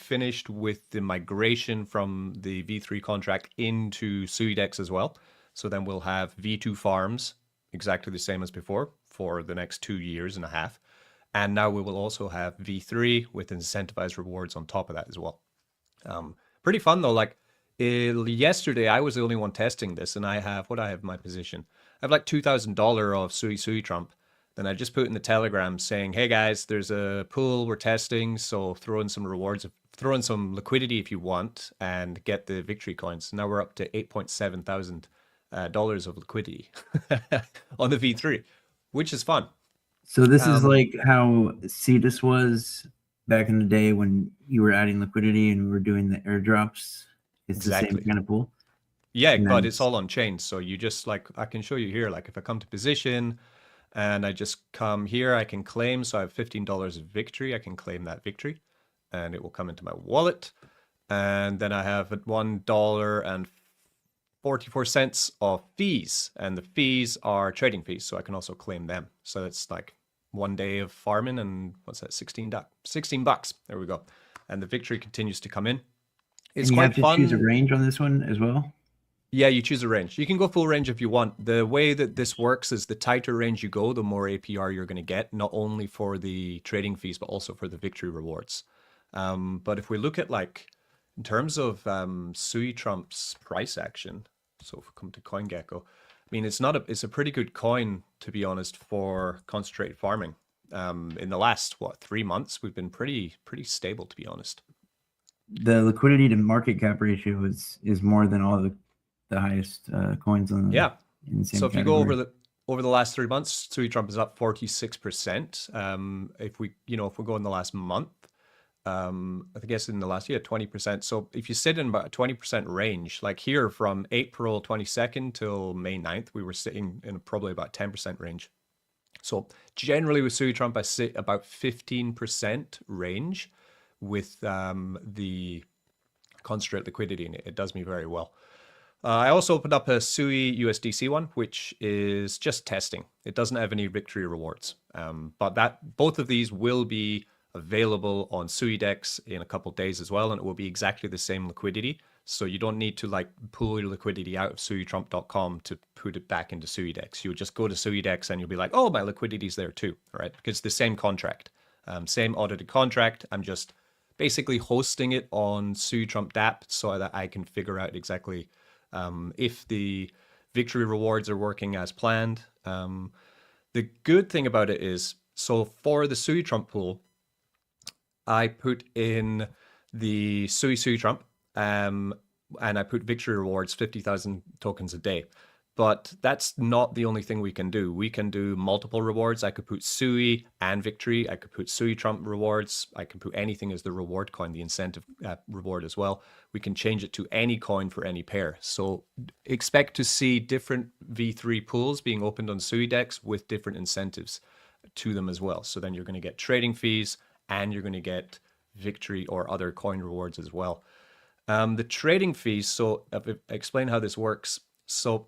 finished with the migration from the V3 contract into SUIDEX as well. So then we'll have V2 farms, exactly the same as before, for the next 2 years and a half. And now we will also have V3 with incentivized rewards on top of that as well. Pretty fun though. Like yesterday, I was the only one testing this, and I have what I have in my position. I have like $2,000 of SUI Trump. Then I just put in the Telegram saying, "Hey guys, there's a pool we're testing, so throw in some rewards, throw in some liquidity if you want, and get the victory coins." Now we're up to 8.7 thousand dollars of liquidity on the V3, which is fun. So this is like how Cetus was back in the day when you were adding liquidity and we were doing the airdrops. It's Exactly. the same kind of pool. Yeah, but it's all on chain. So you just like, I can show you here, like if I come to position and I just come here, I can claim. So I have $15 of victory. I can claim that victory and it will come into my wallet. And then I have $1.44 of fees, and the fees are trading fees. So I can also claim them. So it's like 1 day of farming, and what's that? 16 bucks. There we go. And the victory continues to come in. It's quite fun. You have to choose a range on this one as well? Yeah, you choose a range. You can go full range if you want. The way that this works is the tighter range you go, the more APR you're going to get, not only for the trading fees, but also for the victory rewards. But if we look at like, in terms of SUI Trump's price action, so if we come to CoinGecko, I mean, it's a pretty good coin, to be honest, for concentrated farming. In the last, 3 months, we've been pretty stable, to be honest. The liquidity to market cap ratio is more than all the highest coins on the in the same so if category. You go over the last 3 months, SUI Trump is up 46%. If we go in the last month, I guess in the last year 20%. So if you sit in about a 20% range, like here from April 22nd till May 9th, we were sitting in probably about 10% range. So generally with SUI Trump, I sit about 15% range with the concentrate liquidity, and it does me very well. I also opened up a SUI USDC one, which is just testing. It doesn't have any victory rewards, but both of these will be available on SUIDEX in a couple of days as well, and it will be exactly the same liquidity. So you don't need to like pull your liquidity out of SUITrump.com to put it back into SUIDEX. You would just go to SUIDEX and you'll be like, oh, my liquidity's there too, right? Because it's the same contract, same audited contract. I'm just basically hosting it on SUITrump DApp so that I can figure out exactly if the victory rewards are working as planned. The good thing about it is, so for the SUITrump pool, I put in the SUI Trump, and I put victory rewards, 50,000 tokens a day. But that's not the only thing we can do. We can do multiple rewards. I could put SUI and victory. I could put SUI Trump rewards. I can put anything as the reward coin, the incentive reward as well. We can change it to any coin for any pair. So expect to see different V3 pools being opened on SUIDEX with different incentives to them as well. So then you're going to get trading fees, and you're going to get victory or other coin rewards as well. The trading fees, so I'll explain how this works. So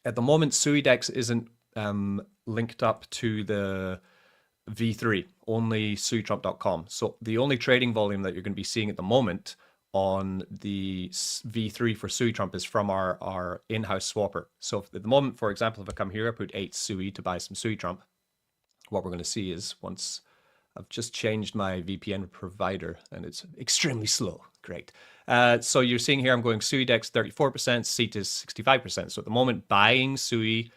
at the moment, SUIDEX isn't linked up to the V3, only SUITrump.com. So the only trading volume that you're going to be seeing at the moment on the V3 for SUI Trump is from our in-house swapper. So at the moment, for example, if I come here, I put 8 SUI to buy some SUI Trump. What we're going to see is once I've just changed my VPN provider and it's extremely slow. Great. So you're seeing here, I'm going SUIDEX 34%, Cetus 65%. So at the moment, buying SUI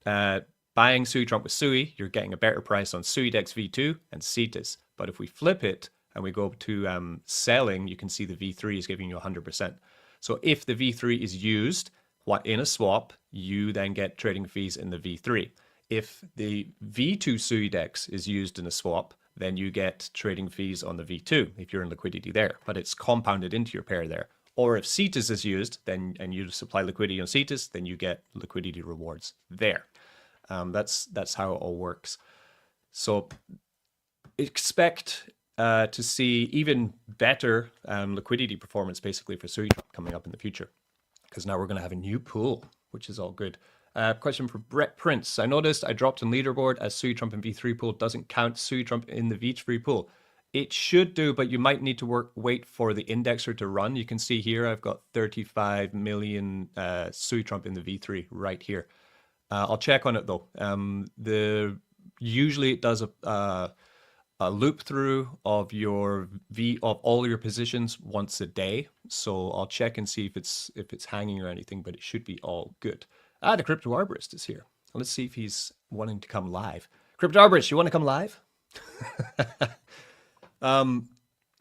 Trump with SUI, you're getting a better price on SUIDEX V2 and Cetus. But if we flip it and we go to selling, you can see the V3 is giving you 100%. So if the V3 is used in a swap, you then get trading fees in the V3. If the V2 SUIDEX is used in a swap, then you get trading fees on the V2 if you're in liquidity there, but it's compounded into your pair there. Or if Cetus is used, then and you supply liquidity on Cetus, then you get liquidity rewards there. That's how it all works. So expect to see even better liquidity performance basically for SUI coming up in the future, because now we're going to have a new pool, which is all good. Question for Brett Prince. I noticed I dropped in leaderboard as SUI Trump in V3 pool doesn't count SUI Trump in the V3 pool. It should do, but you might need to wait for the indexer to run. You can see here I've got 35 million SUI Trump in the V3 right here. I'll check on it though. The usually it does a loop through of your of all your positions once a day. So I'll check and see if it's hanging or anything, but it should be all good. The Crypto Arborist is here. Let's see if he's wanting to come live. Crypto Arborist, you want to come live?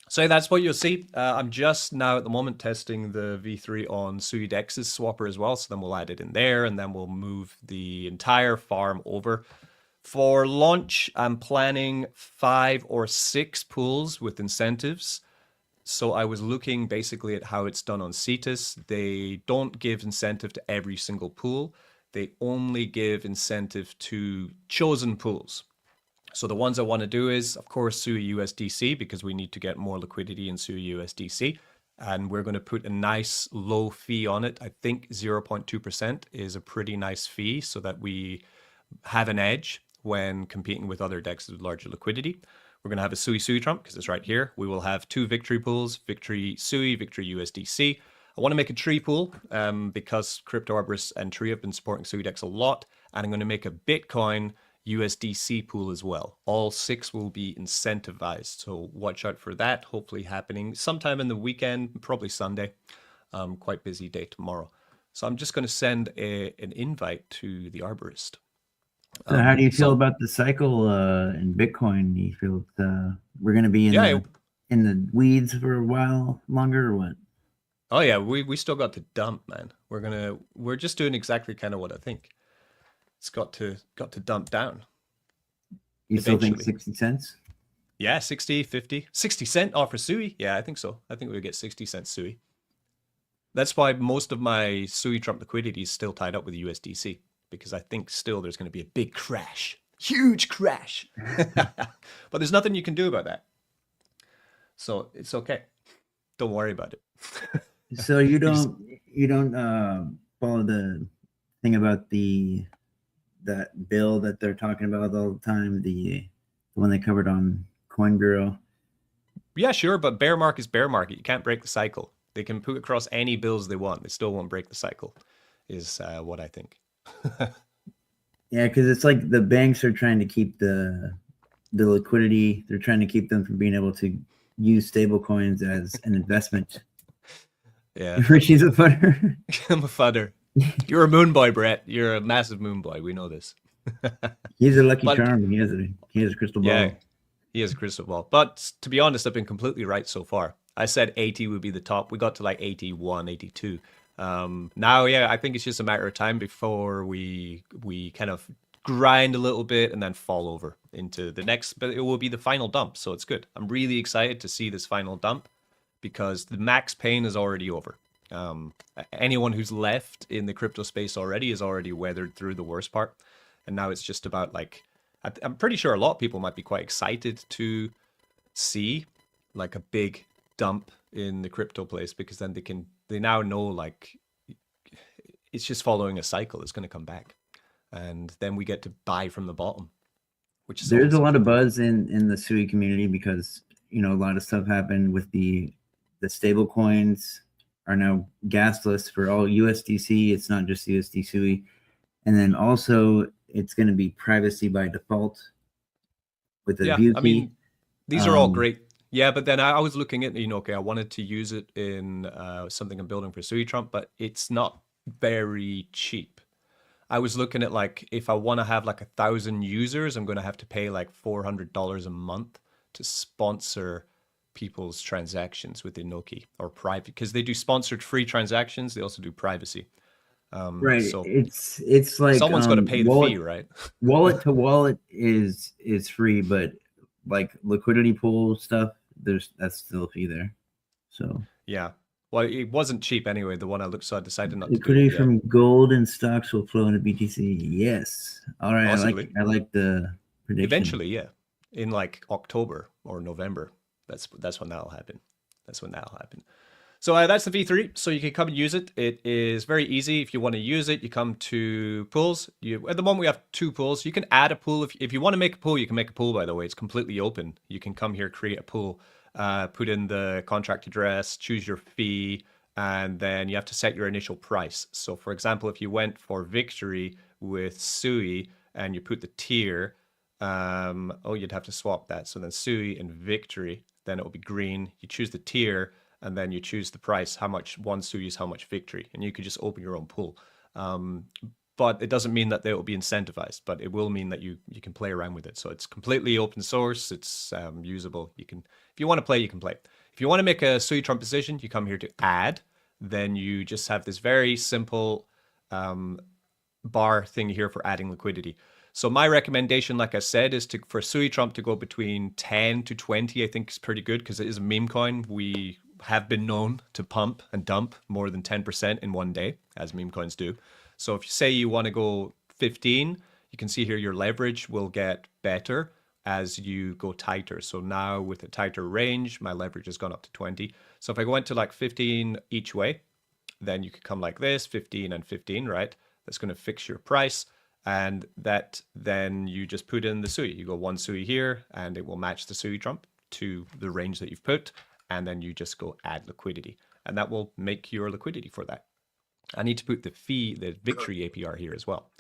So that's what you'll see. I'm just now at the moment testing the V3 on SUI Dex's swapper as well. So then we'll add it in there and then we'll move the entire farm over. For launch, I'm planning 5 or 6 pools with incentives. So I was looking basically at how it's done on Cetus. They don't give incentive to every single pool. They only give incentive to chosen pools. So the ones I want to do is, of course, SUI USDC, because we need to get more liquidity in SUI USDC. And we're going to put a nice low fee on it. I think 0.2% is a pretty nice fee so that we have an edge when competing with other DEXs with larger liquidity. We're going to have a SUI Trump because it's right here. We will have 2 victory pools, victory SUI, victory USDC. I want to make a tree pool because Crypto Arborist and Tree have been supporting SUI DEX a lot. And I'm going to make a Bitcoin USDC pool as well. All 6 will be incentivized. So watch out for that. Hopefully happening sometime in the weekend, probably Sunday. Quite busy day tomorrow. So I'm just going to send an invite to the Arborist. So how do you feel about the cycle in Bitcoin? Do you feel we're going to be in the weeds for a while longer or what? Oh yeah, we still got to dump, man. We're just doing exactly kind of what I think. It's got to dump down. You still think 60 cents? Yeah, 60, 50. 60 cent for SUI? Yeah, I think so. I think we'll get 60 cents SUI. That's why most of my SUI Trump liquidity is still tied up with USDC, because I think still there's going to be a big crash. Huge crash. But there's nothing you can do about that. So it's okay. Don't worry about it. So you don't follow the thing about that bill that they're talking about all the time, the one they covered on Coin Bureau? Yeah, sure, but bear market is bear market. You can't break the cycle. They can put across any bills they want. They still won't break the cycle, is what I think. Yeah, because it's like the banks are trying to keep the liquidity. They're trying to keep them from being able to use stable coins as an investment. Yeah. Richie's a fudder. I'm a fudder. You're a moon boy, Brett. You're a massive moon boy. We know this. He's a lucky charm. He has a crystal ball. Yeah, he has a crystal ball. But to be honest, I've been completely right so far. I said 80 would be the top. We got to like 81, 82. Now, yeah, I think it's just a matter of time before we kind of grind a little bit and then fall over into the next, but it will be the final dump. So it's good. I'm really excited to see this final dump because the max pain is already over. Anyone who's left in the crypto space already has already weathered through the worst part. And now it's just about like, I'm pretty sure a lot of people might be quite excited to see like a big dump in the crypto place, because then they now know like it's just following a cycle. It's going to come back. And then we get to buy from the bottom, which is there's a lot of buzz in the SUI community because, you know, a lot of stuff happened with the stable coins are now gasless for all USDC. It's not just USD SUI. And then also it's going to be privacy by default with the view key. I mean, these are all great. Yeah, but then I was looking at, you know, okay, I wanted to use it in something I'm building for SUI Trump, but it's not very cheap. I was looking at like, if I want to have like 1,000 users, I'm going to have to pay like $400 a month to sponsor people's transactions with Inoki or private, because they do sponsored free transactions. They also do privacy. Right. So it's like someone's got to pay the fee, right? Wallet to wallet is free, but like liquidity pool stuff, that's still a fee there. So yeah. Well, it wasn't cheap anyway. The one I looked, so I decided not to do it. Liquidity from gold and stocks will flow into BTC. Yes. All right. Possibly. I like the prediction. Eventually, yeah. In like October or November. That's when that'll happen. So that's the V3. So you can come and use it. It is very easy. If you want to use it, you come to pools. At the moment we have 2 pools. You can add a pool if you want to make a pool. You can make a pool. By the way, it's completely open. You can come here, create a pool, put in the contract address, choose your fee, and then you have to set your initial price. So for example, if you went for Victory with SUI and you put the tier, oh, you'd have to swap that. So then SUI and Victory, then it will be green. You choose the tier and then you choose the price, how much one SUI is, how much Victory, and you could just open your own pool. But it doesn't mean that they will be incentivized, but it will mean that you can play around with it. So it's completely open source. It's usable. You can, if you want to play, you can play. If you want to make a SUI Trump position, you come here to add. Then you just have this very simple bar thing here for adding liquidity. So my recommendation, like I said, is for SUI Trump to go between 10 to 20. I think is pretty good because it is a meme coin. We have been known to pump and dump more than 10% in one day, as meme coins do. So if you say you want to go 15, you can see here your leverage will get better as you go tighter. So now with a tighter range, my leverage has gone up to 20. So if I went to like 15 each way, then you could come like this, 15 and 15, right? That's going to fix your price. And that then you just put in the SUI. You go 1 SUI here and it will match the SUI Trump to the range that you've put. And then you just go add liquidity. And that will make your liquidity for that. I need to put the Victory APR here as well.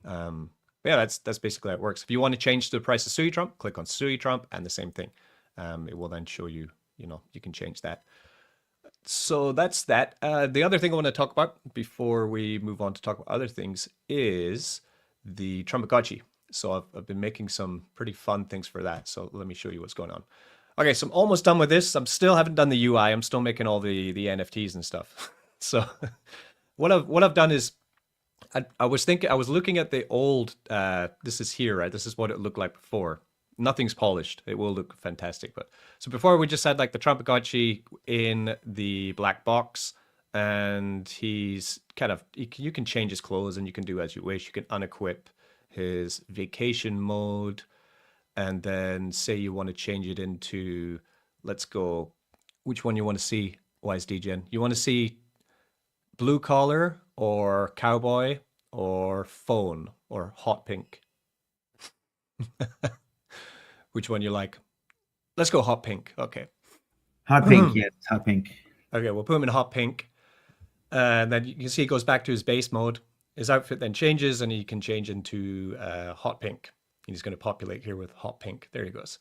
Yeah, that's basically how it works. If you want to change the price of SUI Trump, click on SUI Trump and the same thing. It will then show you, you can change that. So that's that. The other thing I want to talk about before we move on to talk about other things is the Trumpagotchi. So I've been making some pretty fun things for that. So let me show you what's going on. Okay, so I'm almost done with this. I'm still haven't done the UI. I'm still making all the NFTs and stuff. So what I've done is I was looking at the old, this is here, right? This is what it looked like before. Nothing's polished. It will look fantastic. But so before we just had like the Trumpagotchi in the black box, and he's kind of, you can change his clothes and you can do as you wish. You can unequip his vacation mode. And then say you want to change it into, let's go, which one you want to see, Wise DGen? You want to see blue collar or cowboy or phone or hot pink? Which one you like? Let's go hot pink. Okay. Hot pink, yes, hot pink. Okay, we'll put him in hot pink. And then you can see he goes back to his base mode. His outfit then changes and he can change into hot pink. He's going to populate here with hot pink. There he goes.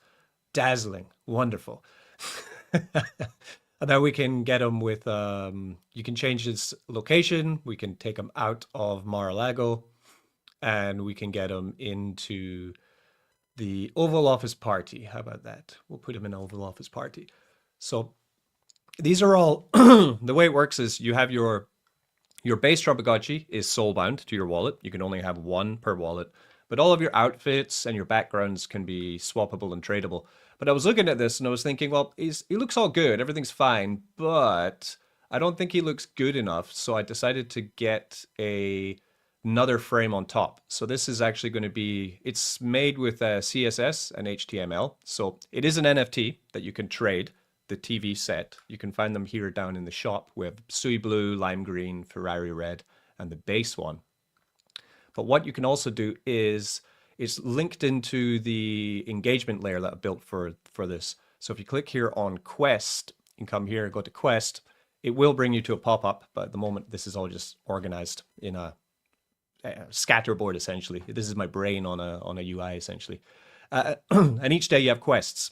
Dazzling. Wonderful. And then we can get him with, you can change his location. We can take him out of Mar-a-Lago and we can get him into the Oval Office Party. How about that? We'll put him in Oval Office Party. So these are all, the way it works is you have your base Trumpagotchi is soulbound to your wallet. You can only have one per wallet. But all of your outfits and your backgrounds can be swappable and tradable. But I was looking at this and I was thinking, well, he looks all good. Everything's fine. But I don't think he looks good enough. So I decided to get another frame on top. So this is actually going to be, it's made with CSS and HTML. So it is an NFT that you can trade, the TV set. You can find them here down in the shop. We have Sui Blue, Lime Green, Ferrari Red, and the base one. But what you can also do is it's linked into the engagement layer that I built for this. So if you click here on Quest and come here and go to Quest, it will bring you to a pop-up. But at the moment, this is all just organized in a scatterboard, essentially. This is my brain on a UI, essentially. And each day you have quests.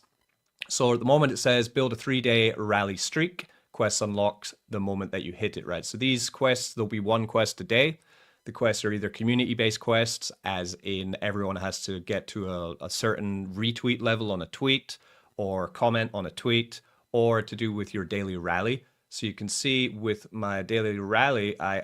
So at the moment it says build a 3-day rally streak. Quests unlocks the moment that you hit it, right? So these quests, there'll be one quest a day. The quests are either community-based quests, as in everyone has to get to a certain retweet level on a tweet, or comment on a tweet, or to do with your daily rally. So you can see with my daily rally, I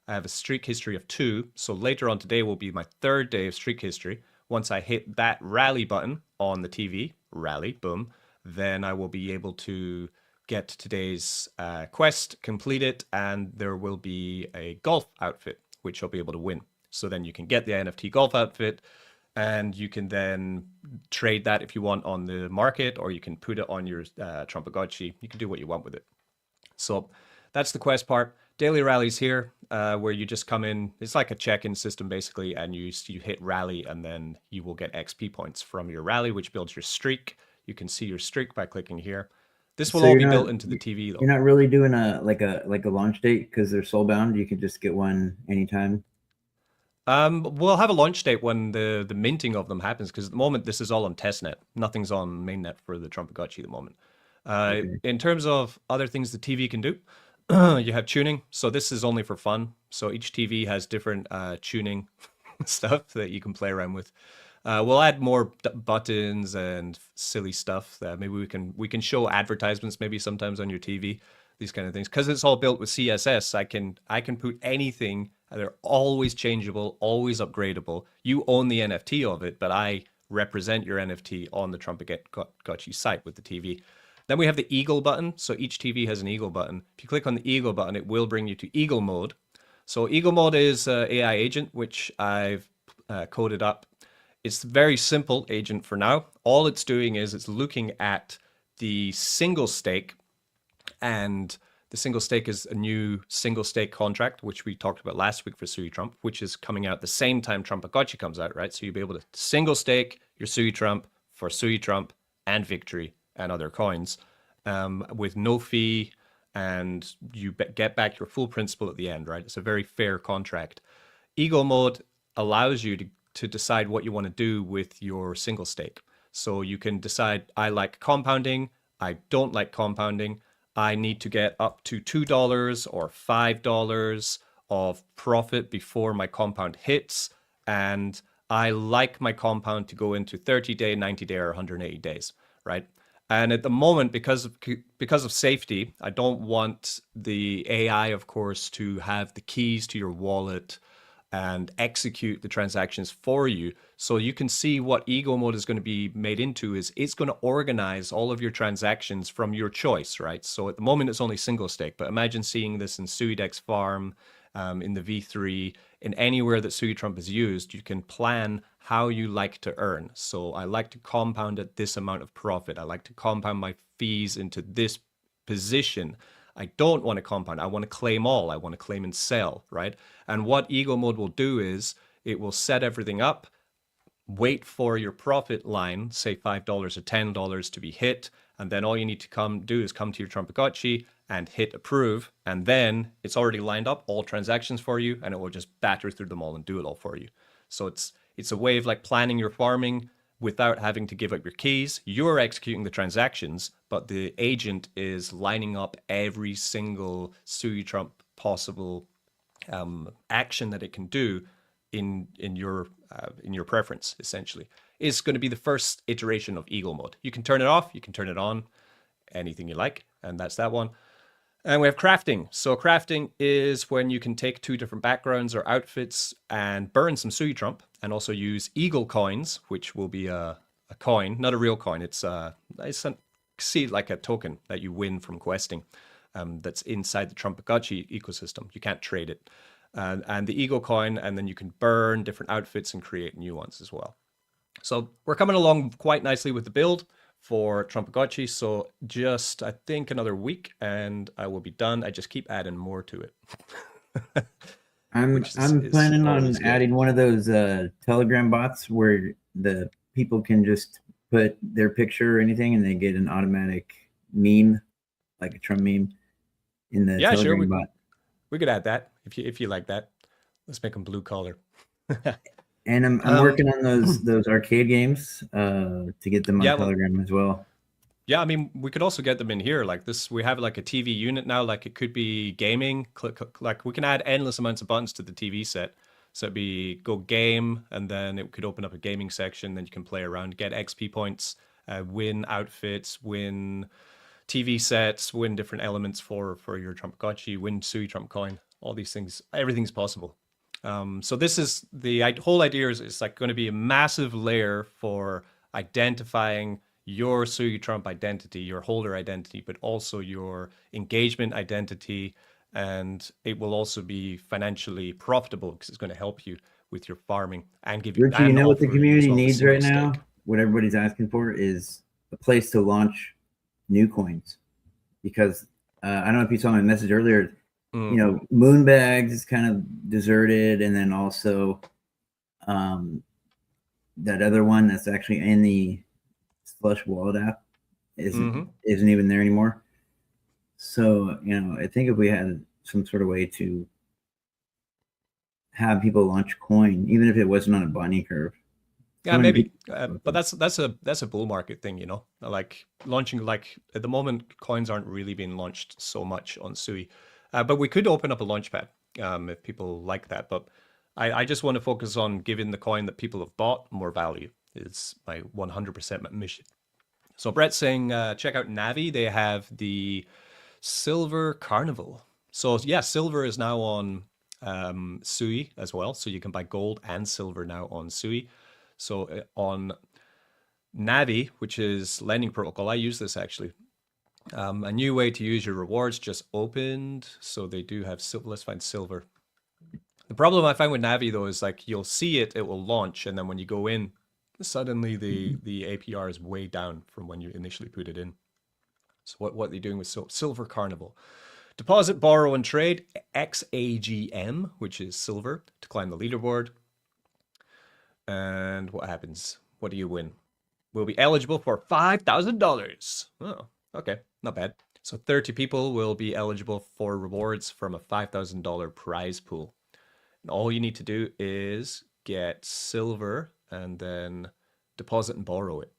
have a streak history of 2. So later on today will be my 3rd day of streak history. Once I hit that rally button on the TV, rally, boom, then I will be able to get today's quest, complete it, and there will be a golf outfit, which I'll be able to win. So then you can get the NFT golf outfit and you can then trade that if you want on the market, or you can put it on your Trumpagotchi. You can do what you want with it. So that's the quest part. Daily rallies here, where you just come in. It's like a check-in system basically, and you hit rally, and then you will get XP points from your rally, which builds your streak. You can see your streak by clicking here. This will So all you're be built not into the TV though. you're not really doing a launch date because they're soul bound. You could just get one anytime. We'll have a launch date when the minting of them happens, because at the moment this is all on testnet. Nothing's on mainnet for the Trumpagotchi at the moment. Okay. In terms of other things the TV can do, you have tuning. So this is only for fun. So each TV has different tuning stuff that you can play around with. We'll add more buttons and silly stuff that maybe we can show advertisements maybe sometimes on your TV, these kind of things. Because it's all built with CSS, I can put anything. They're always changeable, always upgradable. You own the NFT of it, but I represent your NFT on the Trumpagotchi site with the TV. Then we have the eagle button. So each TV has an eagle button. If you click on the eagle button, it will bring you to eagle mode. So eagle mode is AI agent, which I've coded up. It's a very simple agent for now. All it's doing is it's looking at the single stake, and the single stake is a new single stake contract, which we talked about last week for SUI Trump, which is coming out at the same time Trumpagotchi comes out, right? So you'll be able to single stake your SUI Trump for SUI Trump and Victory and other coins with no fee, and you get back your full principal at the end, right? It's a very fair contract. Eagle mode allows you to decide what you want to do with your single stake. So you can decide, I like compounding, I don't like compounding, I need to get up to $2 or $5 of profit before my compound hits, and I like my compound to go into 30-day, 90-day, or 180 days, right? And at the moment, because of safety, I don't want the AI, of course, to have the keys to your wallet and execute the transactions for you. So you can see what Ego mode is going to be made into is it's going to organize all of your transactions from your choice, right? So at the moment, it's only single stake, but imagine seeing this in SUIDEX Farm, in the V3, in anywhere that SUI Trump is used. You can plan how you like to earn. So I like to compound at this amount of profit. I like to compound my fees into this position. I don't want to compound. I want to claim all. I want to claim and sell, right? And what Ego mode will do is it will set everything up, wait for your profit line, say $5 or $10 to be hit, and then all you need to do is come to your Trumpagotchi and hit approve, and then it's already lined up all transactions for you, and it will just batter through them all and do it all for you. So it's a way of like planning your farming without having to give up your keys. You're executing the transactions, but the agent is lining up every single SUI Trump possible action that it can do in your preference. Essentially, it's going to be the first iteration of Eagle mode. You can turn it off, you can turn it on, anything you like, and that's that one. And we have crafting. So crafting is when you can take two different backgrounds or outfits and burn some SUI Trump, and also use Eagle coins, which will be a coin, not a real coin. It's see like a token that you win from questing, that's inside the Trumpagotchi ecosystem. You can't trade it. And the Eagle coin, and then you can burn different outfits and create new ones as well. So we're coming along quite nicely with the build for Trumpagotchi. So just, I think, another week and I will be done. I just keep adding more to it. I'm planning on adding one of those Telegram bots where the people can just put their picture or anything and they get an automatic meme, like a Trump meme, in the Telegram bot. We could add that if you like that. Let's make them blue collar. And I'm working on those arcade games to get them on Telegram as well. Yeah, I mean, we could also get them in here like this. We have like a TV unit now, like it could be gaming. Like we can add endless amounts of buttons to the TV set. So it'd be go game, and then it could open up a gaming section. Then you can play around, get XP points, win outfits, win TV sets, win different elements for your Trumpagotchi, win SUI Trump coin. All these things, everything's possible. So this is the whole idea is it's like going to be a massive layer for identifying your SUI Trump identity, your holder identity, but also your engagement identity. And it will also be financially profitable because it's going to help you with your farming and give you. Richie, you know what the community needs right now? What everybody's asking for is a place to launch new coins, because I don't know if you saw my message earlier. You Mm-hmm. know, Moonbags is kind of deserted, and then also um, that other one that's actually in the Slush Wallet app Mm-hmm. isn't even there anymore. So you know, I think if we had some sort of way to have people launch coin, even if it wasn't on a bunny curve, Yeah, so many maybe. people. But that's a bull market thing, you know. Like launching, like at the moment, coins aren't really being launched so much on SUI. But we could open up a launch pad if people like that. But I just want to focus on giving the coin that people have bought more value. It's my 100% mission. So Brett's saying, check out Navi. They have the Silver Carnival. So yeah, silver is now on SUI as well. So you can buy gold and silver now on SUI. So on Navi, which is lending protocol, I use this actually. A new way to use your rewards just opened. So they do have silver. Let's find silver. The problem I find with Navi though is like you'll see it, it will launch, and then when you go in, suddenly the APR is way down from when you initially put it in. So what are they doing with Silver Carnival? Deposit, borrow, and trade XAGM, which is silver, to climb the leaderboard. And what happens? What do you win? Will be eligible for $5,000. Oh, okay, not bad. So 30 people will be eligible for rewards from a $5,000 prize pool. And all you need to do is get silver and then deposit and borrow it.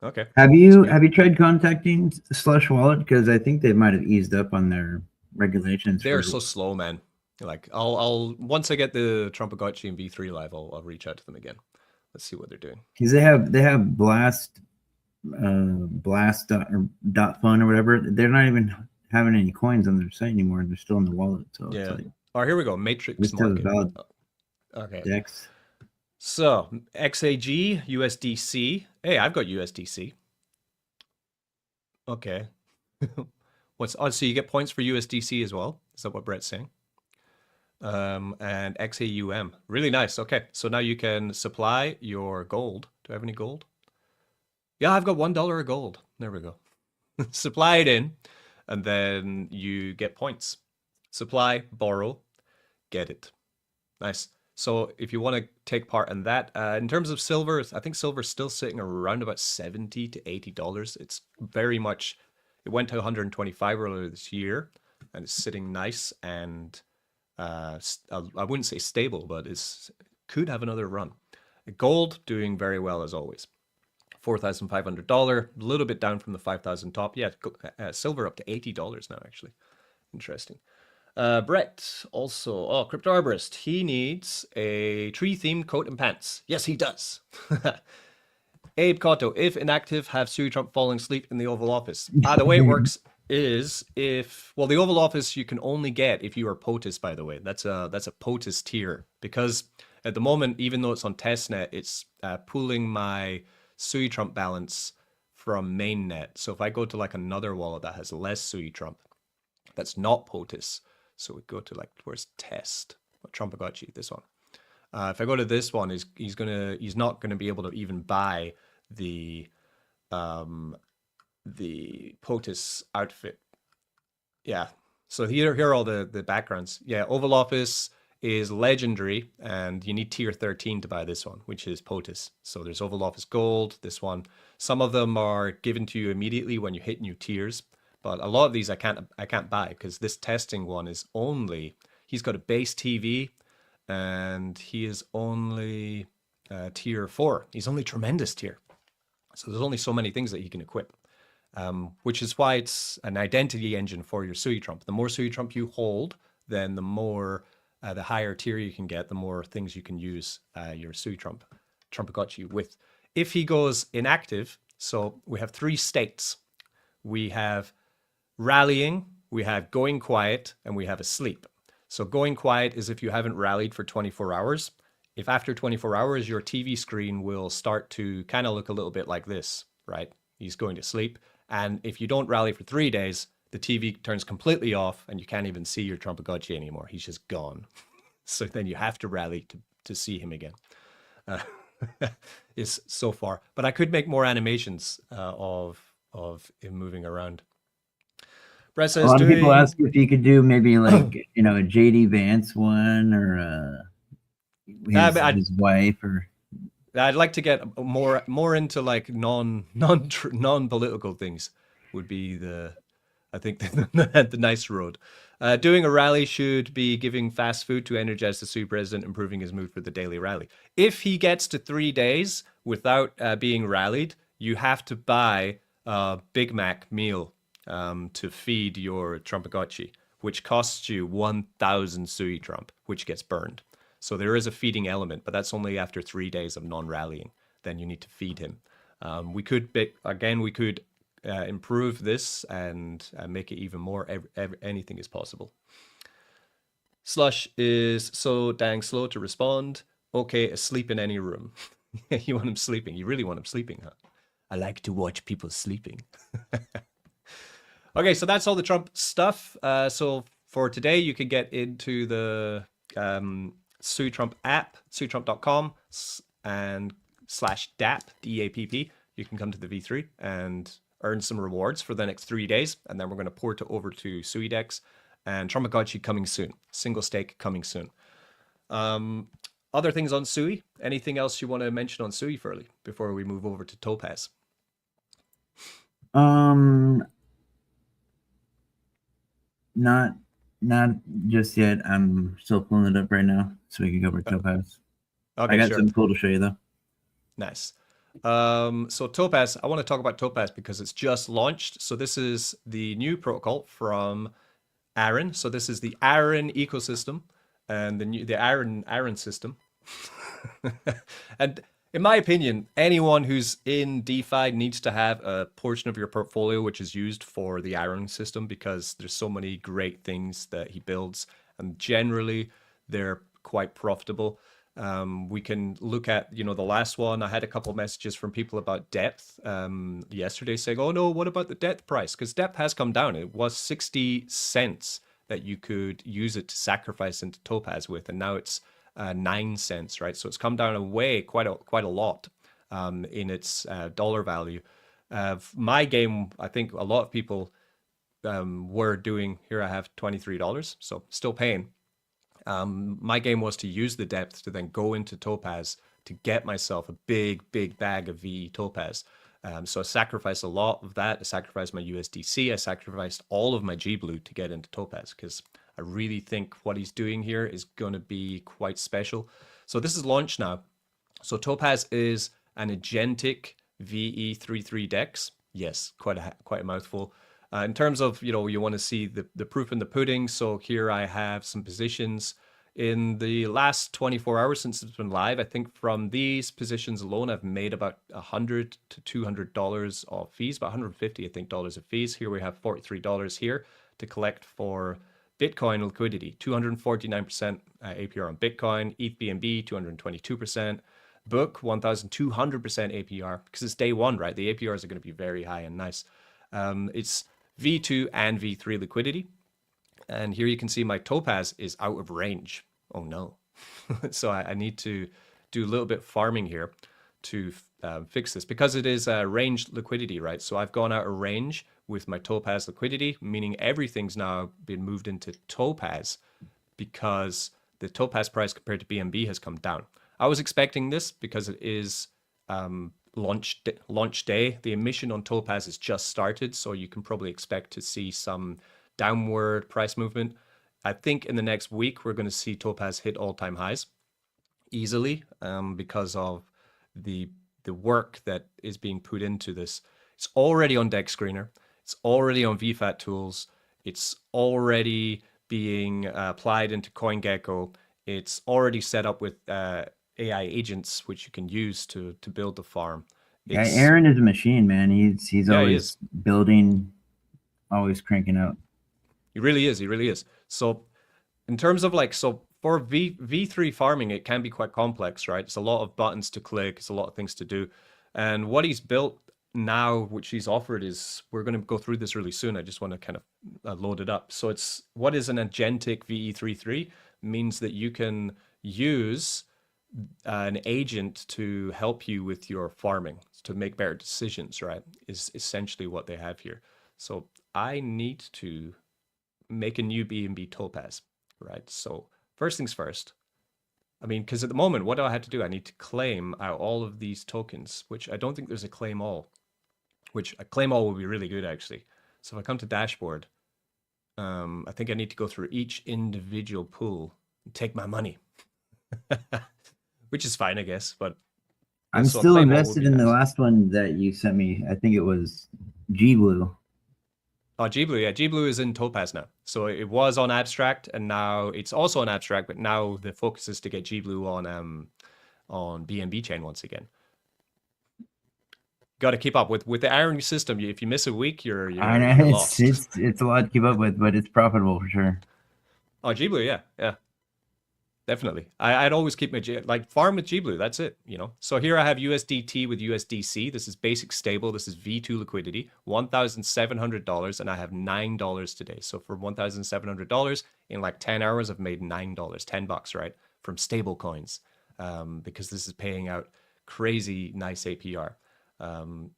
Okay, sweet. Have you tried contacting Slush Wallet, because I think they might have eased up on their regulations They're for, so slow, man. Like I'll once I get the Trumpagotchi and V3 live, I'll reach out to them again. Let's see what they're doing. because they have blast dot fun or whatever. They're not even having any coins on their site anymore. They're still in the wallet, so it's Yeah. like Oh, here we go. we Matrix still have a Market. valid Okay. dex. So XAG, USDC. Hey, I've got USDC. Okay. What's oh, so you get points for USDC as well? Is that what Brett's saying? And XAUM. Really nice. Okay. So now you can supply your gold. Do I have any gold? Yeah, I've got $1 of gold. There we go. Supply it in, and then you get points. Supply, borrow, get it. Nice. So if you want to take part in that, in terms of silver, I think silver's still sitting around about $70 to $80. It's very much, it went to 125 earlier this year, and it's sitting nice and I wouldn't say stable, but it's could have another run. Gold doing very well as always. $4,500, a little bit down from the 5,000 top. Yeah, silver up to $80 now, actually. Interesting. Brett also, oh, Crypto Arborist, he needs a tree themed coat and pants. Yes, he does. Abe Cotto, if inactive, have Sui Trump falling asleep in the Oval Office. The way it works is if, well, the Oval Office you can only get if you are POTUS, by the way. That's a POTUS tier because at the moment, even though it's on testnet, it's pulling my Sui Trump balance from mainnet. So if I go to like another wallet that has less Sui Trump, that's not POTUS. So we go to like, where's test? Trumpagotchi, this one. If I go to this one, he's not gonna be able to even buy the POTUS outfit. Yeah. So here are all the backgrounds. Yeah, Oval Office is legendary, and you need tier 13 to buy this one, which is POTUS. So there's Oval Office Gold, this one. Some of them are given to you immediately when you hit new tiers, but a lot of these I can't buy because this testing one is only, he's got a base TV and he is only tier 4. He's only tremendous tier. So there's only so many things that he can equip, which is why it's an identity engine for your Sui Trump. The more Sui Trump you hold, then the more, the higher tier you can get, the more things you can use your Sui Trump, Trumpagotchi with. If he goes inactive, so we have 3 states. We have rallying, we have going quiet, and we have asleep. So going quiet is if you haven't rallied for 24 hours. If after 24 hours, your TV screen will start to kind of look a little bit like this, right? He's going to sleep. And if you don't rally for 3 days, the TV turns completely off and you can't even see your Trumpagotchi anymore. He's just gone. So then you have to rally to see him again. Is so far. But I could make more animations of him moving around. Brett A says lot of people doing. ask if you could do maybe like a JD Vance one or I'd his wife or I'd like to get more into like non political things would be the I think the nice road. Doing a rally should be giving fast food to energize the SUI president, improving his mood for the daily rally. If he gets to 3 days without being rallied, you have to buy a Big Mac meal to feed your Trumpagotchi, which costs you 1,000 SUI Trump, which gets burned. So there is a feeding element, but that's only after 3 days of non-rallying. Then you need to feed him. We could we could improve this and make it even more. Anything is possible. Slush is so dang slow to respond. Okay, asleep in any room. You want him sleeping. You really want him sleeping, huh? I like to watch people sleeping. Okay, so that's all the Trump stuff. So for today, you can get into the Sui Trump app, suitrump.com and /DAP, DAPP. You can come to the V3 and earn some rewards for the next 3 days. And then we're going to port it over to SuiDex and Trumpagotchi coming soon. Single stake coming soon. Other things on Sui? Anything else you want to mention on Sui, Furley, before we move over to Topaz? Not just yet. I'm still pulling it up right now, so we can go over Topaz. Okay, I got sure. something cool to show you though. Nice. So Topaz, I want to talk about Topaz because it's just launched. So this is the new protocol from Aaron. So this is the Aaron ecosystem and the Aaron system. And in my opinion, anyone who's in DeFi needs to have a portion of your portfolio which is used for the Aaron system because there's so many great things that he builds, and generally they're quite profitable. We can look at, the last one. I had a couple of messages from people about depth yesterday saying, oh no, what about the depth price? Because depth has come down. It was 60 cents that you could use it to sacrifice into Topaz with, and now it's 9 cents, right? So it's come down away quite a lot in its dollar value. My game, I think a lot of people were doing, here I have $23, so still paying. My game was to use the depth to then go into Topaz to get myself a big bag of VE Topaz. So I sacrificed a lot of that. I sacrificed my USDC. I sacrificed all of my G Blue to get into Topaz because I really think what he's doing here is going to be quite special. So this is launched now. So Topaz is an agentic VE33 DEX. Yes, quite a mouthful. In terms of, you want to see the proof in the pudding. So here I have some positions in the last 24 hours since it's been live. I think from these positions alone, I've made about $100 to $200 of fees, about 150, I think, dollars of fees. Here we have $43 here to collect for Bitcoin liquidity, 249% APR on Bitcoin, ETH BNB, 222%, Book, 1,200% APR, because it's day one, right? The APRs are going to be very high and nice. It's V2 and V3 liquidity. And here you can see my Topaz is out of range. Oh no. So I need to do a little bit of farming here to fix this because it is range liquidity, right? So I've gone out of range with my Topaz liquidity, meaning everything's now been moved into Topaz because the Topaz price compared to BNB has come down. I was expecting this because it is launch day. The emission on Topaz has just started, so you can probably expect to see some downward price movement. I think in the next week, we're going to see Topaz hit all-time highs easily because of the work that is being put into this. It's already on Dex Screener. It's already on VFAT tools. It's already being applied into CoinGecko. It's already set up with AI agents, which you can use to build the farm. Yeah, Aaron is a machine, man. He's always building, always cranking out. He really is. He really is. So in terms of for V3 farming, it can be quite complex, right? It's a lot of buttons to click. It's a lot of things to do. And what he's built now, which he's offered, is, we're going to go through this really soon. I just want to kind of load it up. So it's, what is an agentic VE33? Means that you can use an agent to help you with your farming, to make better decisions, right? Is essentially what they have here. So I need to make a new BNB Topaz, right? So first things first. I mean, because at the moment, what do I have to do? I need to claim out all of these tokens, which I don't think there's a claim all, which a claim all would be really good actually. So if I come to dashboard, I think I need to go through each individual pool and take my money, which is fine, I guess. But I'm so a still claim all would invested be in the nice. last one that you sent me. I think it was G Blue. Oh, G Blue, yeah, G Blue is in Topaz now. So it was on Abstract, and now it's also on Abstract, but now the focus is to get G Blue on BNB chain once again. Got to keep up with the Iron system. If you miss a week, you're I know you're it's lost. it's a lot to keep up with, but it's profitable for sure. Oh, G Blue, yeah, yeah, definitely. I'd always keep my like farm with G Blue. That's it, you know. So here I have USDT with USDC. This is basic stable. This is V2 liquidity, $1,700, and I have $9 today. So for $1,700 in like 10 hours, I've made $9, $10, right, from stable coins, because this is paying out crazy nice APR. Um,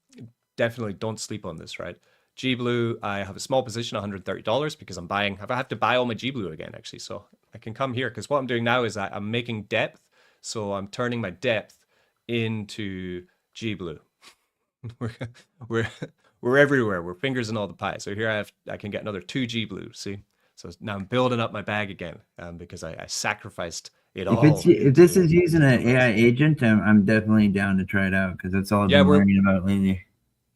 Definitely don't sleep on this, right? G Blue, I have a small position, $130, because I'm buying. I have to buy all my G Blue again, actually. So I can come here because what I'm doing now is I'm making depth. So I'm turning my depth into G Blue. we're we're we're everywhere. We're fingers in all the pie. So here I can get another 2 G Blue. See, so now I'm building up my bag again, because I sacrificed it all If this into is using an AI Topaz. agent, I'm definitely down to try it out because that's all I've Yeah, been learning about lately.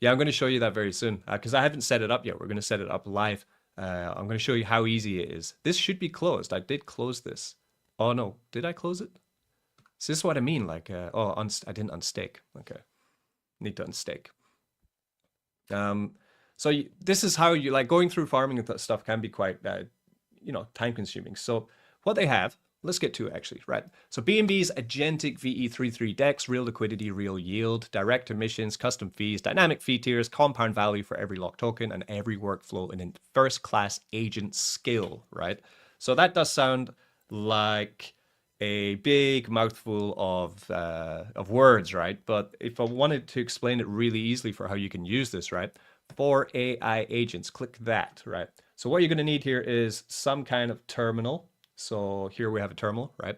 yeah, I'm going to show you that very soon because I haven't set it up yet. We're going to set it up live. I'm going to show you how easy it is. This should be closed. I did close this. Oh no, did I close it? So this is what I mean. Like, I didn't unstake. Okay, need to unstake. So this is how you like going through farming and stuff can be quite, time consuming. So what they have, let's get to it actually, right? So BNB's agentic VE33 DEX, real liquidity, real yield, direct emissions, custom fees, dynamic fee tiers, compound value for every locked token, and every workflow in a first-class agent skill, right? So that does sound like a big mouthful of words, right? But if I wanted to explain it really easily for how you can use this, right? For AI agents, click that, right? So what you're going to need here is some kind of terminal. So here we have a terminal, right?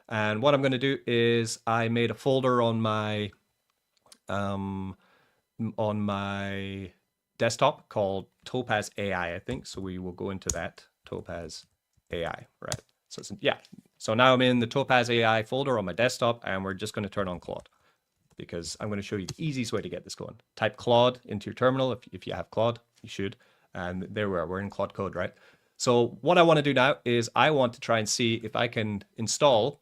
And what I'm going to do is I made a folder on my desktop called Topaz AI, I think. So we will go into that Topaz AI, right? So yeah. So now I'm in the Topaz AI folder on my desktop, and we're just going to turn on Claude because I'm going to show you the easiest way to get this going. Type Claude into your terminal if you have Claude, you should. And there we are. We're in Claude Code, right? So what I want to do now is I want to try and see if I can install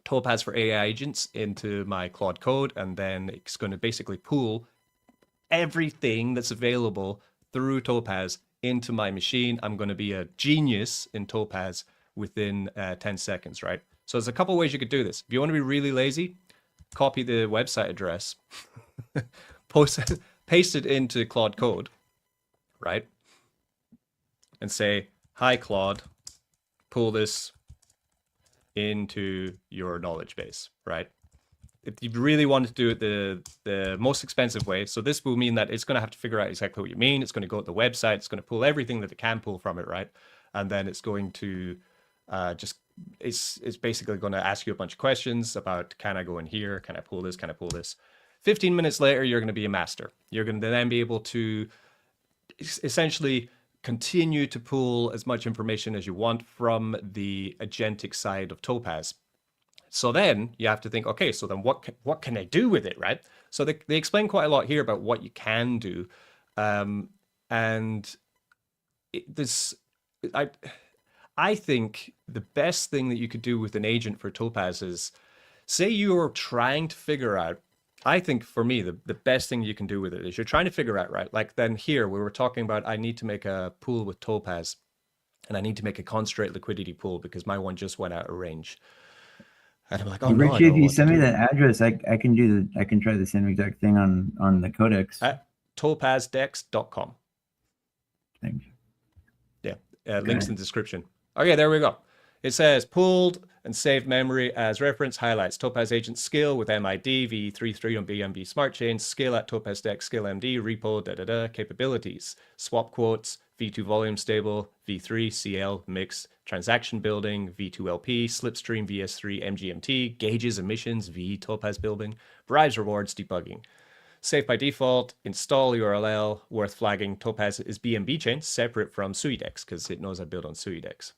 Topaz for AI agents into my Claude Code, and then it's going to basically pool everything that's available through Topaz into my machine. I'm going to be a genius in Topaz within 10 seconds, right? So there's a couple ways you could do this. If you want to be really lazy, copy the website address, paste it into Claude Code, right? And say, hi, Claude, pull this into your knowledge base, right? If you really want to do it the most expensive way, so this will mean that it's going to have to figure out exactly what you mean. It's going to go to the website. It's going to pull everything that it can pull from it, right? And then it's going to it's basically going to ask you a bunch of questions about, can I go in here? Can I pull this? Can I pull this? 15 minutes later, you're going to be a master. You're going to then be able to essentially continue to pull as much information as you want from the agentic side of Topaz. So then you have to think, okay, so then what can I do with it, right? So they explain quite a lot here about what you can do, and this I think the best thing that you could do with an agent for Topaz is, say you're trying to figure out. I think for me, the best thing you can do with it is you're trying to figure out, right? Like then here we were talking about, I need to make a pool with Topaz, and I need to make a constraint liquidity pool because my one just went out of range. And I'm like, oh no, I Richie, don't if know you what to send me do. that address, I can I can try the same exact thing on the codex. At topazdex.com. Thank you. Yeah, links in the description. Okay, there we go. It says pulled And save memory as reference highlights Topaz agent skill with MID, V33 on BNB smart chains, skill at Topaz Dex, skill MD, repo, capabilities, swap quotes, V2 volume stable, V3, CL, mix, transaction building, V2 LP, slipstream, VS3, MGMT, gauges, emissions, V Topaz building, bribes, rewards, debugging. Safe by default, install URL, worth flagging, Topaz is BNB chain, separate from SUI Dex, because it knows I build on SUI Dex.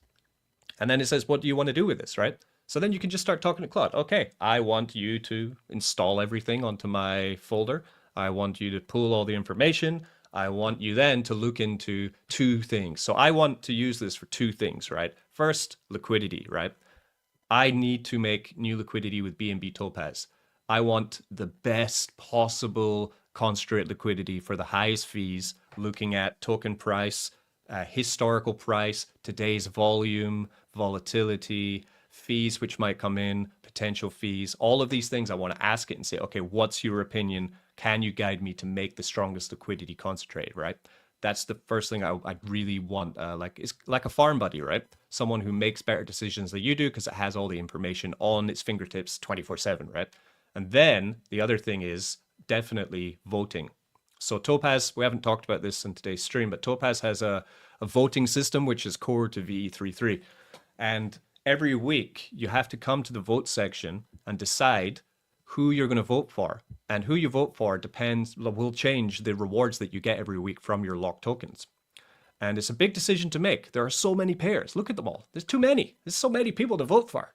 And then it says, what do you want to do with this, right? So then you can just start talking to Claude. Okay, I want you to install everything onto my folder. I want you to pull all the information. I want you then to look into two things. So I want to use this for two things, right? First, liquidity, right? I need to make new liquidity with BNB Topaz. I want the best possible concentrate liquidity for the highest fees, looking at token price, historical price, today's volume, volatility, fees which might come in, potential fees, all of these things I want to ask it and say, okay, what's your opinion? Can you guide me to make the strongest liquidity concentrate, right? That's the first thing I really want. It's like a farm buddy, right? Someone who makes better decisions than you do because it has all the information on its fingertips 24/7, right? And then the other thing is definitely voting. So Topaz, we haven't talked about this in today's stream, but Topaz has a voting system which is core to VE33. And every week you have to come to the vote section and decide who you're going to vote for. And who you vote for will change the rewards that you get every week from your locked tokens. And it's a big decision to make. There are so many pairs. Look at them all. There's too many. There's so many people to vote for.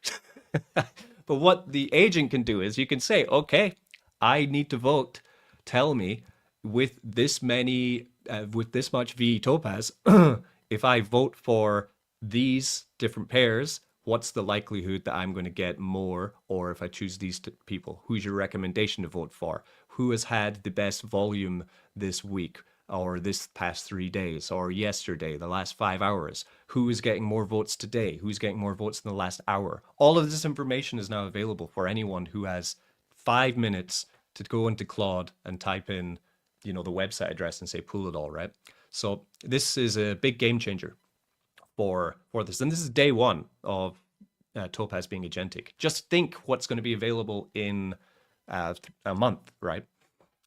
But what the agent can do is you can say, okay, I need to vote. Tell me with this much VE Topaz, if I vote for these different pairs, what's the likelihood that I'm going to get more? Or if I choose these people, who's your recommendation to vote for? Who has had the best volume this week or this past 3 days or yesterday, the last 5 hours? Who is getting more votes today? Who's getting more votes in the last hour? All of this information is now available for anyone who has 5 minutes to go into Claude and type in, the website address and say, pull it all, right? So this is a big game changer for this. And this is day one of Topaz being agentic. Just think what's going to be available in a month, right?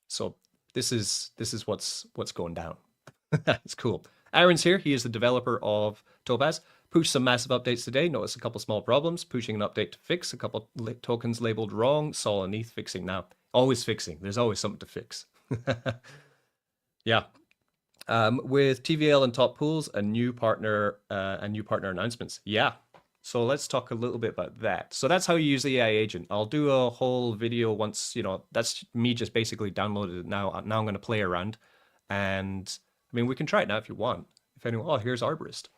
So this is what's going down. It's cool. Aaron's here. He is the developer of Topaz. Pushed some massive updates today. Noticed a couple small problems. Pushing an update to fix. A couple tokens labeled wrong. Saw an ETH fixing now. Always fixing. There's always something to fix. Yeah. With TVL and top pools, a new partner announcements. Yeah. So let's talk a little bit about that. So that's how you use the AI agent. I'll do a whole video once, that's me just basically downloaded it now. Now I'm going to play around. And I mean, we can try it now if you want. If anyone, oh, here's Arborist.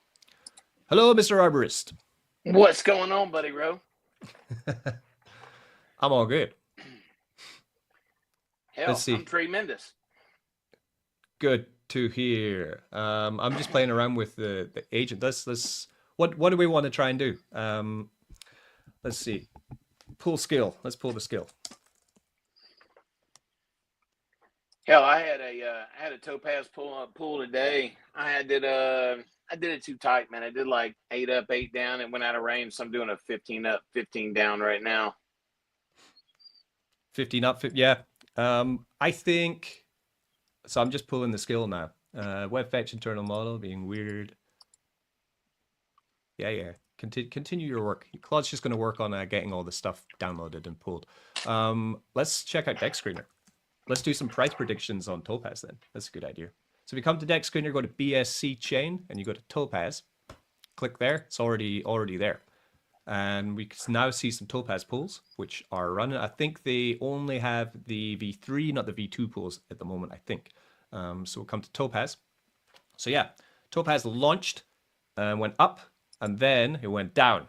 Hello, Mr. Arborist. What's going on, buddy Ro? I'm all good. Hell, Let's see. I'm tremendous. Good to hear. I'm just playing around with the agent. What do we want to try and do? Let's see. Pull skill. Let's pull the skill. Hell, I had a Topaz pull today. I did it too tight, man. I did like 8 up, 8 down. It went out of range, so I'm doing a 15 up, 15 down right now. 15 up, yeah. I think so. I'm just pulling the skill now. Web fetch internal model being weird. Yeah. Continue your work. Claude's just going to work on getting all the stuff downloaded and pulled. Let's check out Dex Screener. Let's do some price predictions on Topaz then. That's a good idea. So if you come to Dex Screener, go to BSC chain and you go to Topaz. Click there. It's already there. And we can now see some Topaz pools, which are running. I think they only have the V3, not the V2 pools at the moment, I think. So we'll come to Topaz. So yeah, Topaz launched and went up, and then it went down,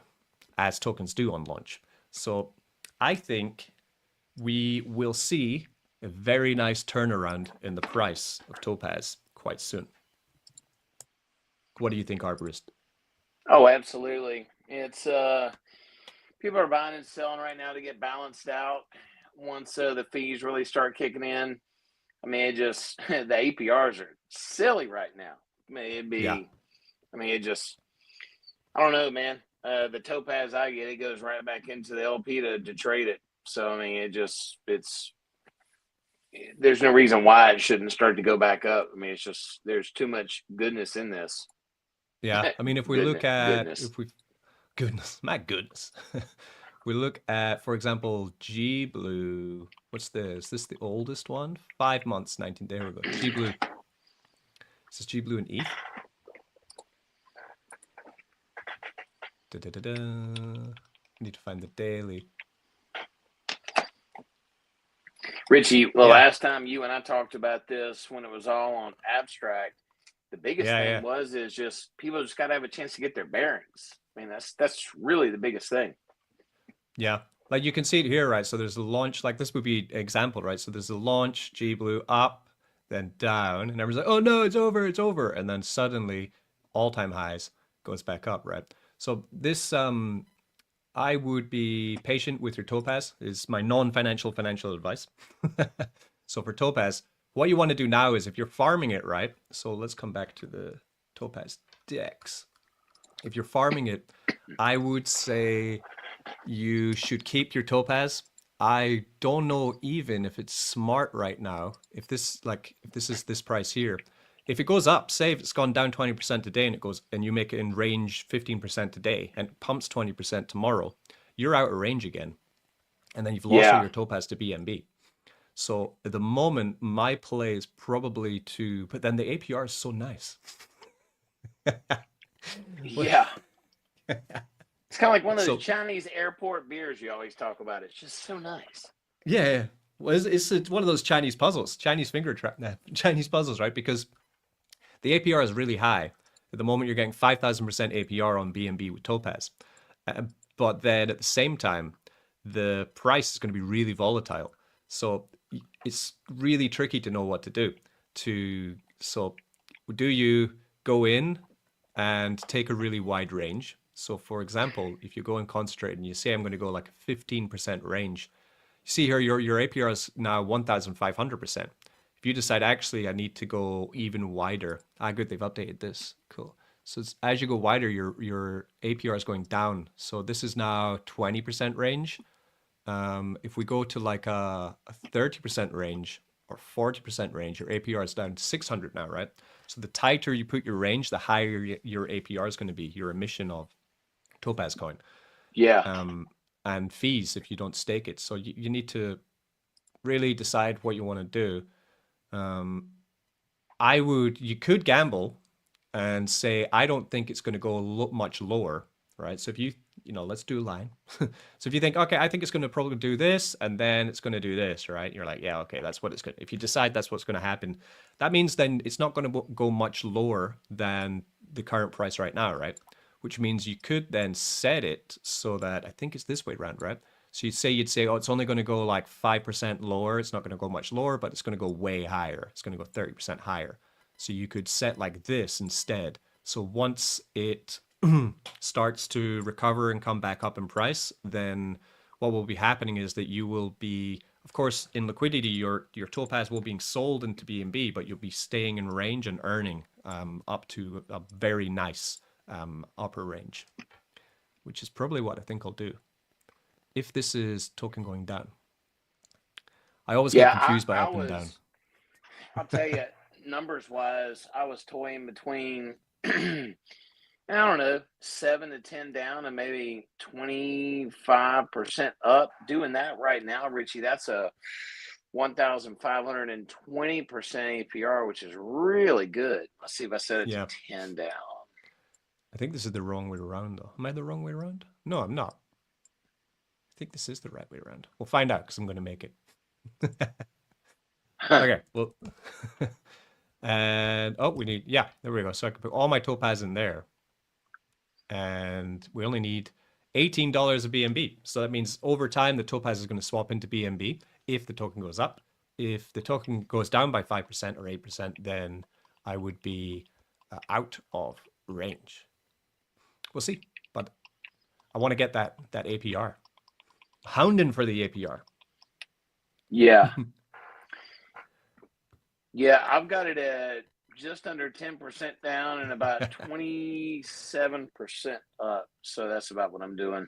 as tokens do on launch. So I think we will see a very nice turnaround in the price of Topaz quite soon. What do you think, Arborist? Oh, absolutely. It's people are buying and selling right now to get balanced out. Once the fees really start kicking in, I mean, it just the APRs are silly right now. I mean, I don't know, man. The topaz I get, it goes right back into the LP to trade it. So I mean, there's no reason why it shouldn't start to go back up. I mean, it's just there's too much goodness in this. Yeah, I mean, if we look at goodness. my goodness, we look at, for example, G Blue. What's this? Is this the oldest one? 5 months, 19. There we go. G Blue. Is this G Blue and ETH? Da, da, da, da. Need to find the daily. Richie, the last time you and I talked about this when it was all on abstract, the biggest thing is just people just got to have a chance to get their bearings. I mean, that's really the biggest thing. Yeah, like you can see it here, right? So there's a launch, like this would be example, right? So there's a launch, G Blue up, then down, and everyone's like, oh no, it's over. And then suddenly all-time highs goes back up, right? So this, I would be patient with your topaz is my non-financial financial advice. So for topaz, what you want to do now is if you're farming it, right? So let's come back to the topaz DEX. If you're farming it, I would say you should keep your topaz. I don't know even if it's smart right now. If this is this price here, if it goes up, say if it's gone down 20% today and it goes and you make it in range 15% today and it pumps 20% tomorrow, you're out of range again. And then you've lost all your topaz to BNB. So at the moment, my play is probably to, but then the APR is so nice. Yeah. It's kind of like one of those Chinese airport beers you always talk about. It's just so nice. Yeah. Well, it's one of those Chinese puzzles, Chinese puzzles, right? Because the APR is really high. At the moment, you're getting 5,000% APR on BNB with Topaz. But then at the same time, the price is going to be really volatile. So it's really tricky to know what to do. So do you go in and take a really wide range? So for example, if you go and concentrate and you say, I'm going to go like a 15% range, you see here, your APR is now 1,500%. If you decide, actually, I need to go even wider. Good, they've updated this. Cool. So as you go wider, your APR is going down. So this is now 20% range. If we go to like a 30% range or 40% range, your APR is down to 600 now, right? So the tighter you put your range, the higher your APR is going to be, your emission of Topaz coin. Yeah. And fees if you don't stake it. So you need to really decide what you want to do. You could gamble and say, I don't think it's going to go much lower, right? So if let's do a line. So if you think, okay, I think it's going to probably do this, and then it's going to do this, right? You're like, yeah, okay, that's what it's going to. If you decide that's what's going to happen, that means then it's not going to go much lower than the current price right now, right? Which means you could then set it so that, I think it's this way around, right? So you'd say, oh, it's only going to go like 5% lower. It's not going to go much lower, but it's going to go way higher. It's going to go 30% higher. So you could set like this instead. So once it starts to recover and come back up in price, then what will be happening is that you will be, of course, in liquidity, your topaz will be being sold into BNB, but you'll be staying in range and earning up to a very nice upper range, which is probably what I think I'll do if this is token going down. I always get confused by up and down. I'll tell you, numbers wise, I was toying between I don't know, 7 to 10 down and maybe 25% up. Doing that right now, Richie, that's a 1,520% APR, which is really good. Let's see if I set it to 10 down. I think this is the wrong way around, though. Am I the wrong way around? No, I'm not. I think this is the right way around. We'll find out because I'm going to make it. Okay, well, and we need, there we go. So I can put all my topaz in there. And we only need $18 of BNB. So that means over time, the topaz is going to swap into BNB if the token goes up. If the token goes down by 5% or 8%, then I would be out of range. We'll see, but I want to get that APR. Hounding for the APR. Yeah. Yeah, I've got it at just under 10% down and about 27% up. So that's about what I'm doing.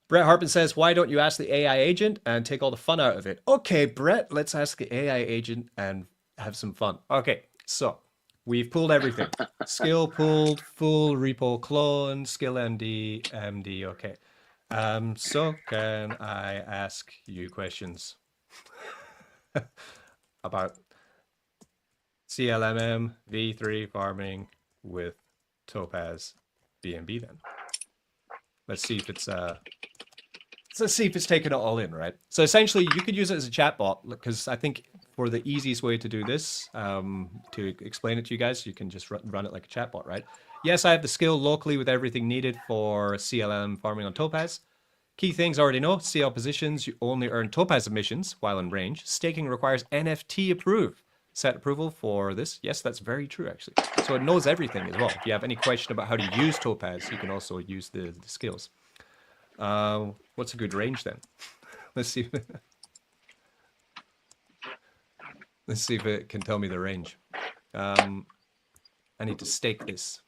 Brett Harpin says, why don't you ask the AI agent and take all the fun out of it? Okay, Brett, let's ask the AI agent and have some fun. Okay, so we've pulled everything. Skill pulled, full repo clone, skill MD. Okay. So can I ask you questions about CLMM v3 farming with Topaz BNB then? Let's see if it's taking it all in, right? So essentially, you could use it as a chatbot because I think for the easiest way to do this, to explain it to you guys, you can just run it like a chatbot, right? Yes, I have the skill locally with everything needed for CLM farming on Topaz. Key things I already know. CL positions, you only earn Topaz emissions while in range. Staking requires NFT approve. Set approval for this. Yes, that's very true, actually. So it knows everything as well. If you have any question about how to use Topaz, you can also use the skills. What's a good range then? Let's see. Let's see if it can tell me the range. I need to stake this.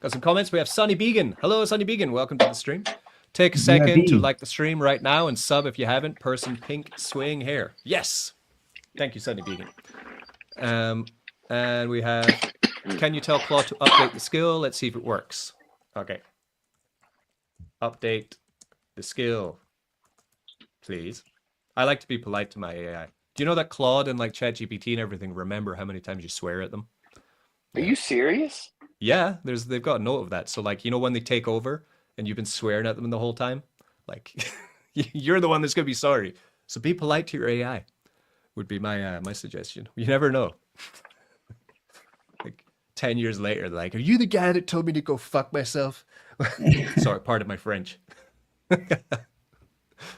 Got some comments. We have Sonny Began. Hello, Sonny Began. Welcome to the stream. Take a second to like the stream right now and sub if you haven't. Person pink swaying hair. Yes. Thank you, Sonny Began. And we have, can you tell Claude to update the skill? Let's see if it works. Okay. Update the skill, please. I like to be polite to my AI. Do you know that Claude and like ChatGPT and everything remember how many times you swear at them? Are you serious? Yeah, they've got a note of that. So like, you know, when they take over and you've been swearing at them the whole time, like you're the one that's gonna be sorry. So be polite to your AI would be my my suggestion. You never know. Like 10 years later, like, are you the guy that told me to go fuck myself? Sorry, pardon my French.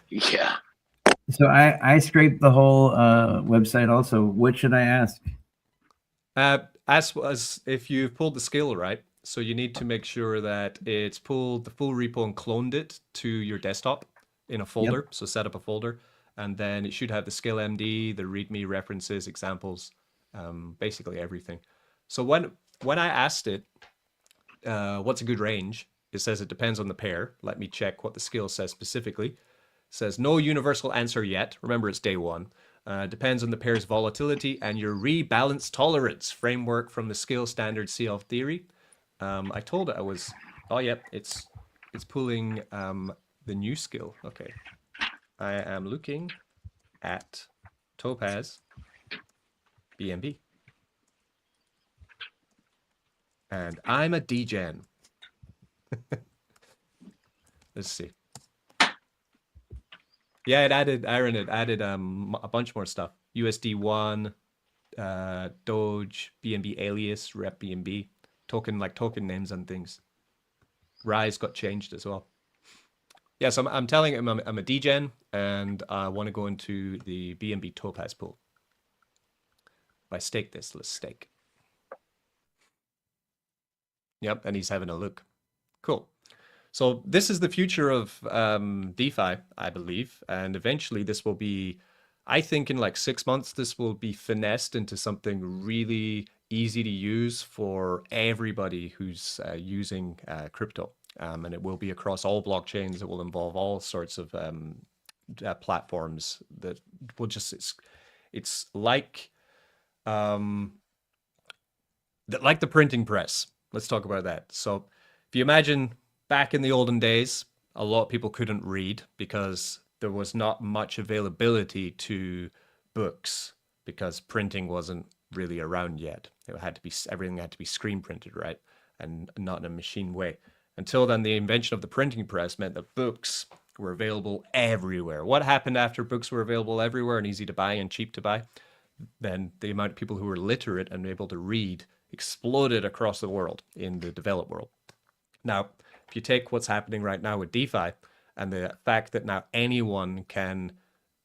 Yeah. So I scraped the whole website also. What should I ask? As if you've pulled the skill, right? So you need to make sure that it's pulled the full repo and cloned it to your desktop in a folder. Yep. So set up a folder, and then it should have the skill MD, the README references, examples, basically everything. So when I asked it, what's a good range? It says it depends on the pair. Let me check what the skill says specifically. It says no universal answer yet. Remember, it's day one. Depends on the pair's volatility and your rebalance tolerance framework from the skill standard CL theory. I told it I was, oh yep, it's pulling the new skill. Okay. I am looking at Topaz BNB. And I'm a degen. Let's see. Yeah, Aaron, it added a bunch more stuff. USD1, Doge, BNB alias, rep BNB, token names and things. Rise got changed as well. Yeah, so I'm telling him I'm a degen and I want to go into the BNB Topaz pool. If I stake this, let's stake. Yep, and he's having a look. Cool. So this is the future of DeFi, I believe, and eventually this will be, I think in like 6 months, this will be finessed into something really easy to use for everybody who's using crypto. And it will be across all blockchains. It will involve all sorts of platforms that will just, it's like the printing press. Let's talk about that. So if you imagine back in the olden days, a lot of people couldn't read because there was not much availability to books because printing wasn't really around yet. Everything had to be screen printed, right? And not in a machine way. Until then, the invention of the printing press meant that books were available everywhere. What happened after books were available everywhere and easy to buy and cheap to buy? Then the amount of people who were literate and able to read exploded across the world in the developed world. Now, if you take what's happening right now with DeFi and the fact that now anyone can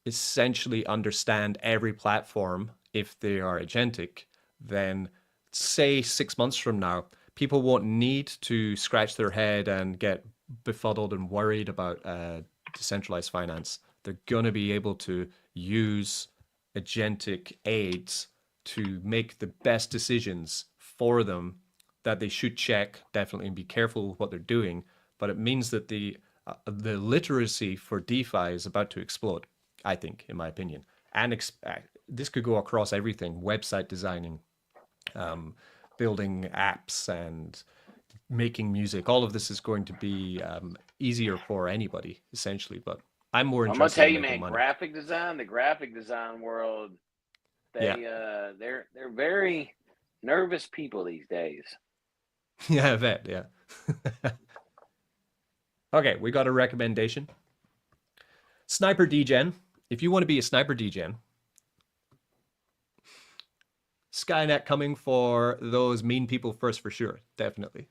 essentially understand every platform if they are agentic, then say 6 months from now, people won't need to scratch their head and get befuddled and worried about decentralized finance. They're going to be able to use agentic aids to make the best decisions for them that they should check definitely and be careful with what they're doing. But it means that the literacy for DeFi is about to explode, I think, in my opinion. And this could go across everything: website designing, building apps, and making music. All of this is going to be easier for anybody, essentially. But I'm more I'm gonna interested tell in you, making man, money. the graphic design world, Yeah, they're very nervous people these days. yeah, I bet. Yeah. Okay, we got a recommendation. Sniper Degen. If you want to be a sniper Degen, Skynet coming for those mean people first for sure, definitely.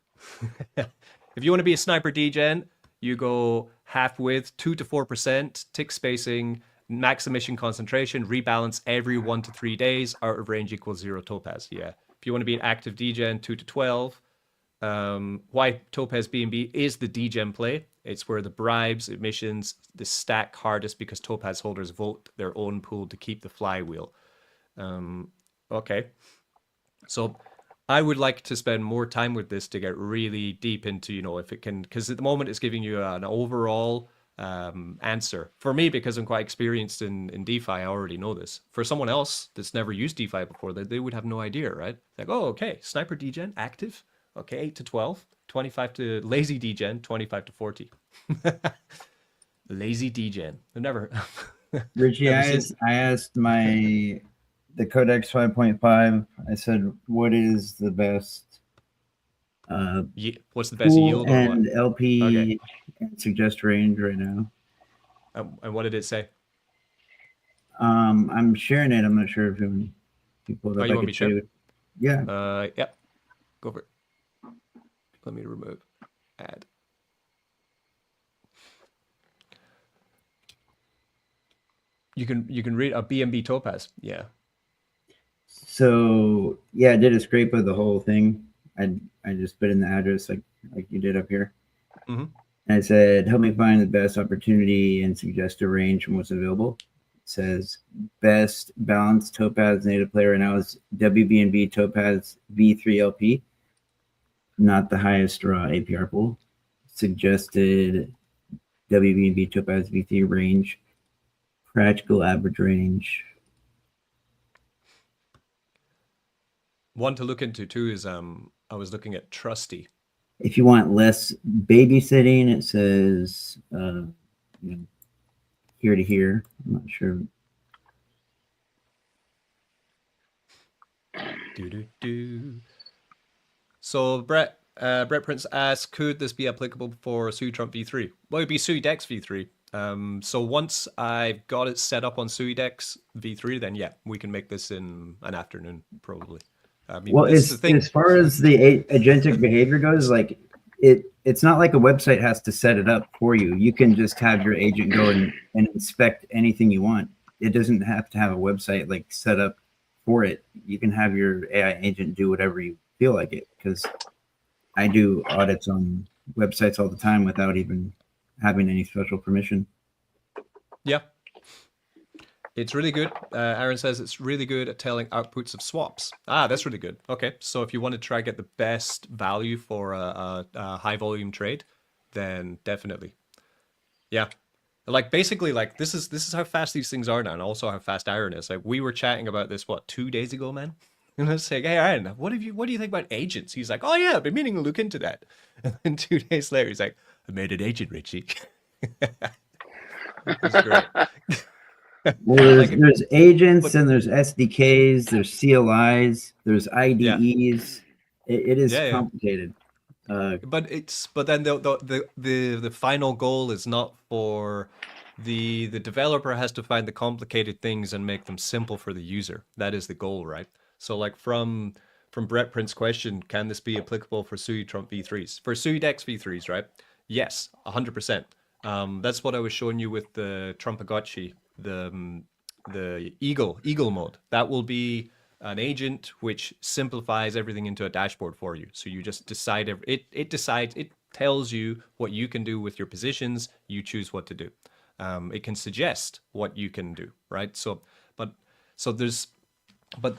If you want to be a sniper Degen, you go half width, 2 to 4%, tick spacing, max emission concentration, rebalance every 1 to 3 days, out of range equals 0 topaz. Yeah. If you want to be an active Degen, 2 to 12. Why Topaz BNB is the Degen play. It's where the bribes, emissions, the stack hardest because Topaz holders vote their own pool to keep the flywheel. Okay. So I would like to spend more time with this to get really deep into, if it can, because at the moment it's giving you an overall answer. For me, because I'm quite experienced in DeFi, I already know this. For someone else that's never used DeFi before, they would have no idea, right? Like, oh, okay, Sniper Degen, active. Okay, 8 to 12, 25 to lazy Degen, 25 to 40. Lazy Degen. I've never, Richie, never seen. I asked the Codex 5.5. I said, what is the best What's the best pool yield or what? and Okay. LP and suggest range right now? And what did it say? I'm sharing it. I'm not sure if you pulled up. You I want me could to show share? you. Yeah. Yep. Go for it. Let me remove add. You can read a BNB Topaz. Yeah. So yeah, I did a scrape of the whole thing. I just put in the address like you did up here. Mm-hmm. And I said, help me find the best opportunity and suggest a range from what's available. It says best balanced Topaz native player right now is WBNB Topaz V3LP, not the highest raw APR pool. Suggested WBNB Topaz V3 range, practical average range. One to look into too is I was looking at Trusty. If you want less babysitting, it says here to here. I'm not sure. So Brett Prince asks, could this be applicable for SUI Trump V3? Well, it'd be SUI Dex V3. So once I've got it set up on SUI Dex V3, then yeah, we can make this in an afternoon probably. I mean, Well, this is the thing. as far as the agentic behavior goes, like it's not like a website has to set it up for you. You can just have your agent go and inspect anything you want. It doesn't have to have a website like set up for it. You can have your AI agent do whatever you feel like it. Because I do audits on websites all the time without even having any special permission. Yeah. It's really good. Aaron says it's really good at telling outputs of swaps. Ah, that's really good. Okay, so if you want to try get the best value for a high volume trade, then definitely. Yeah. Like basically, like this is how fast these things are now, and also how fast Aaron is. Like we were chatting about this 2 days ago, man. And I was like, hey Aaron, what do you think about agents? He's like, oh yeah, I've been meaning to look into that. And then 2 days later, he's like, I made an agent, Richie. That's great. Well, there's agents and there's SDKs, there's CLIs, there's IDEs. It is complicated. But then the final goal is not for the developer has to find the complicated things and make them simple for the user. That is the goal, right? So like from Brett Prince's question, can this be applicable for SUI Trump V3s? For SUI Dex V3s, right? Yes, 100%. That's what I was showing you with the Trumpagotchi, the Eagle mode. That will be an agent which simplifies everything into a dashboard for you. So you just decide, it tells you what you can do with your positions. You choose what to do. It can suggest what you can do, right? So, but So but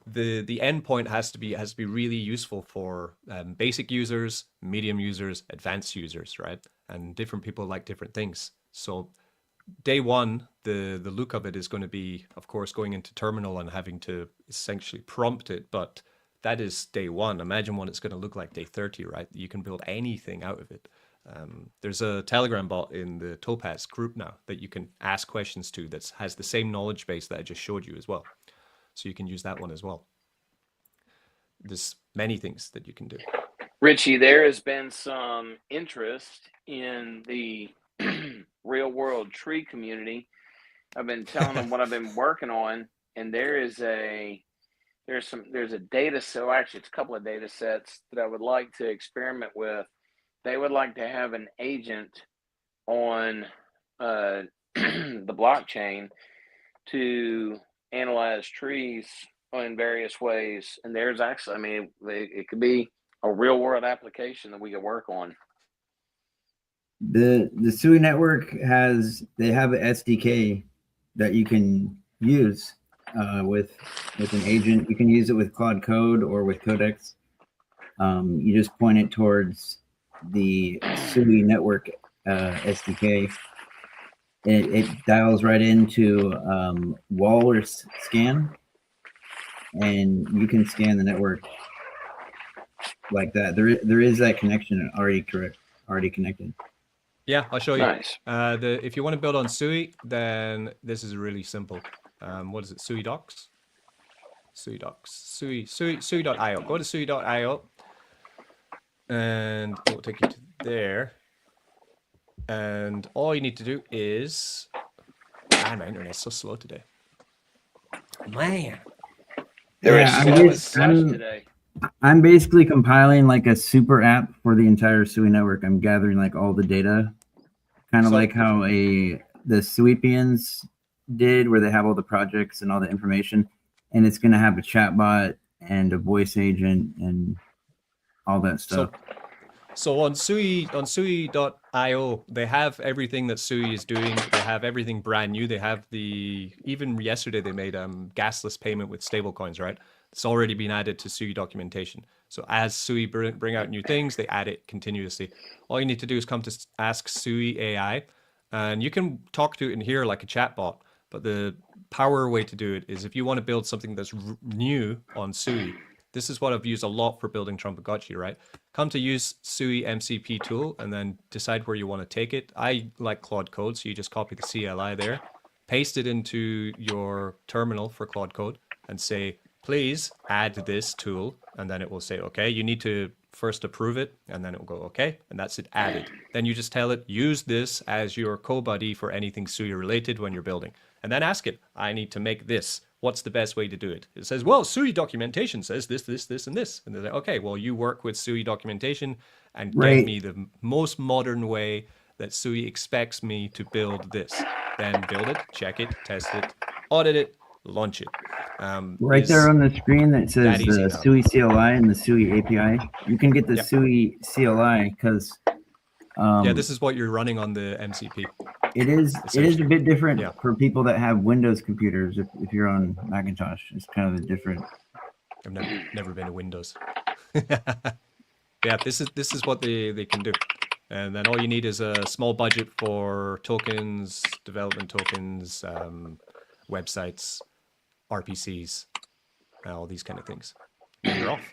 the endpoint has to be really useful for basic users, medium users, advanced users, right? And different people like different things. So day one, the look of it is going to be, of course, going into terminal and having to essentially prompt it, but that is day one. Imagine what it's going to look like day 30, right? You can build anything out of it. There's a Telegram bot in the Topaz group now that you can ask questions to that has the same knowledge base that I just showed you as well. So you can use that one as well. There's many things that you can do. Richie, there has been some interest in the real world tree community. I've been telling them what I've been working on, and there's a data set. Well, actually, it's a couple of data sets that I would like to experiment with. They would like to have an agent on the blockchain to analyze trees in various ways. And there's actually, I mean, it could be a real world application that we could work on. The SUI network they have an SDK that you can use with an agent. You can use it with Claude Code or with Codex. You just point it towards the SUI network SDK. It dials right into Walrus scan, and you can scan the network like that. There is that connection already connected. Yeah, I'll show you. Nice. If you want to build on SUI, then this is really simple. What is it? SUI docs? SUI docs. SUI.io. Go to SUI.io and it will take you to there. And all you need to do is... Man, my internet's so slow today. Man. I'm basically compiling like a super app for the entire SUI network. I'm gathering like all the data, kind of like how the Suipians did, where they have all the projects and all the information, and it's going to have a chat bot and a voice agent and all that stuff. So on SUI.io, they have everything that SUI is doing. They have everything brand new. They have even yesterday they made gasless payment with stablecoins, right? It's already been added to SUI documentation. So as SUI bring out new things, they add it continuously. All you need to do is come to Ask SUI AI, and you can talk to it in here like a chatbot. But the power way to do it is if you want to build something that's new on SUI. This is what I've used a lot for building Trumpagotchi, right? Come to use SUI MCP tool and then decide where you want to take it. I like Claude Code, so you just copy the CLI there, paste it into your terminal for Claude Code and say, please add this tool. And then it will say, okay, you need to first approve it. And then it will go, okay. And that's it added. Then you just tell it, use this as your co-buddy for anything SUI related when you're building. And then ask it, I need to make this. What's the best way to do it? It says, well, SUI documentation says this, this, this, and this. And they're like, okay, well, you work with SUI documentation and get me the most modern way that SUI expects me to build this. Then build it, check it, test it, audit it, launch it. Right there on the screen that says the SUI CLI and the SUI API. You can get the SUI CLI because... yeah, this is what you're running on the MCP. It is a bit different for people that have Windows computers. If you're on Macintosh, it's kind of a different. I've never been to Windows. Yeah, this is what they can do, and then all you need is a small budget for tokens, development tokens, websites, RPCs, all these kind of things. And you're off.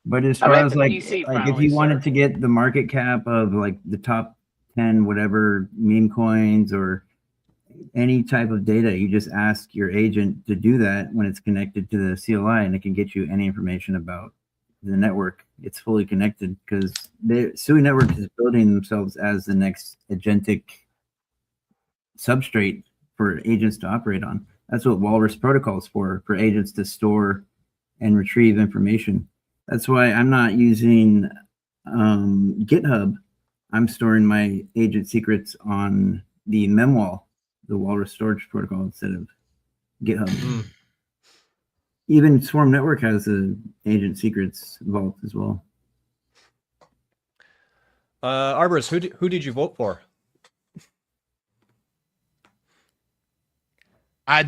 But as far as like if you wanted to get the market cap of like the top 10 whatever meme coins or any type of data, you just ask your agent to do that when it's connected to the CLI, and it can get you any information about the network. It's fully connected because the SUI network is building themselves as the next agentic substrate for agents to operate on. That's what Walrus protocol is for agents to store and retrieve information. That's why I'm not using GitHub. I'm storing my agent secrets on the Memwall, the Walrus storage protocol, instead of GitHub. Even Swarm Network has a agent secrets vault as well. Arborist, who did you vote for? I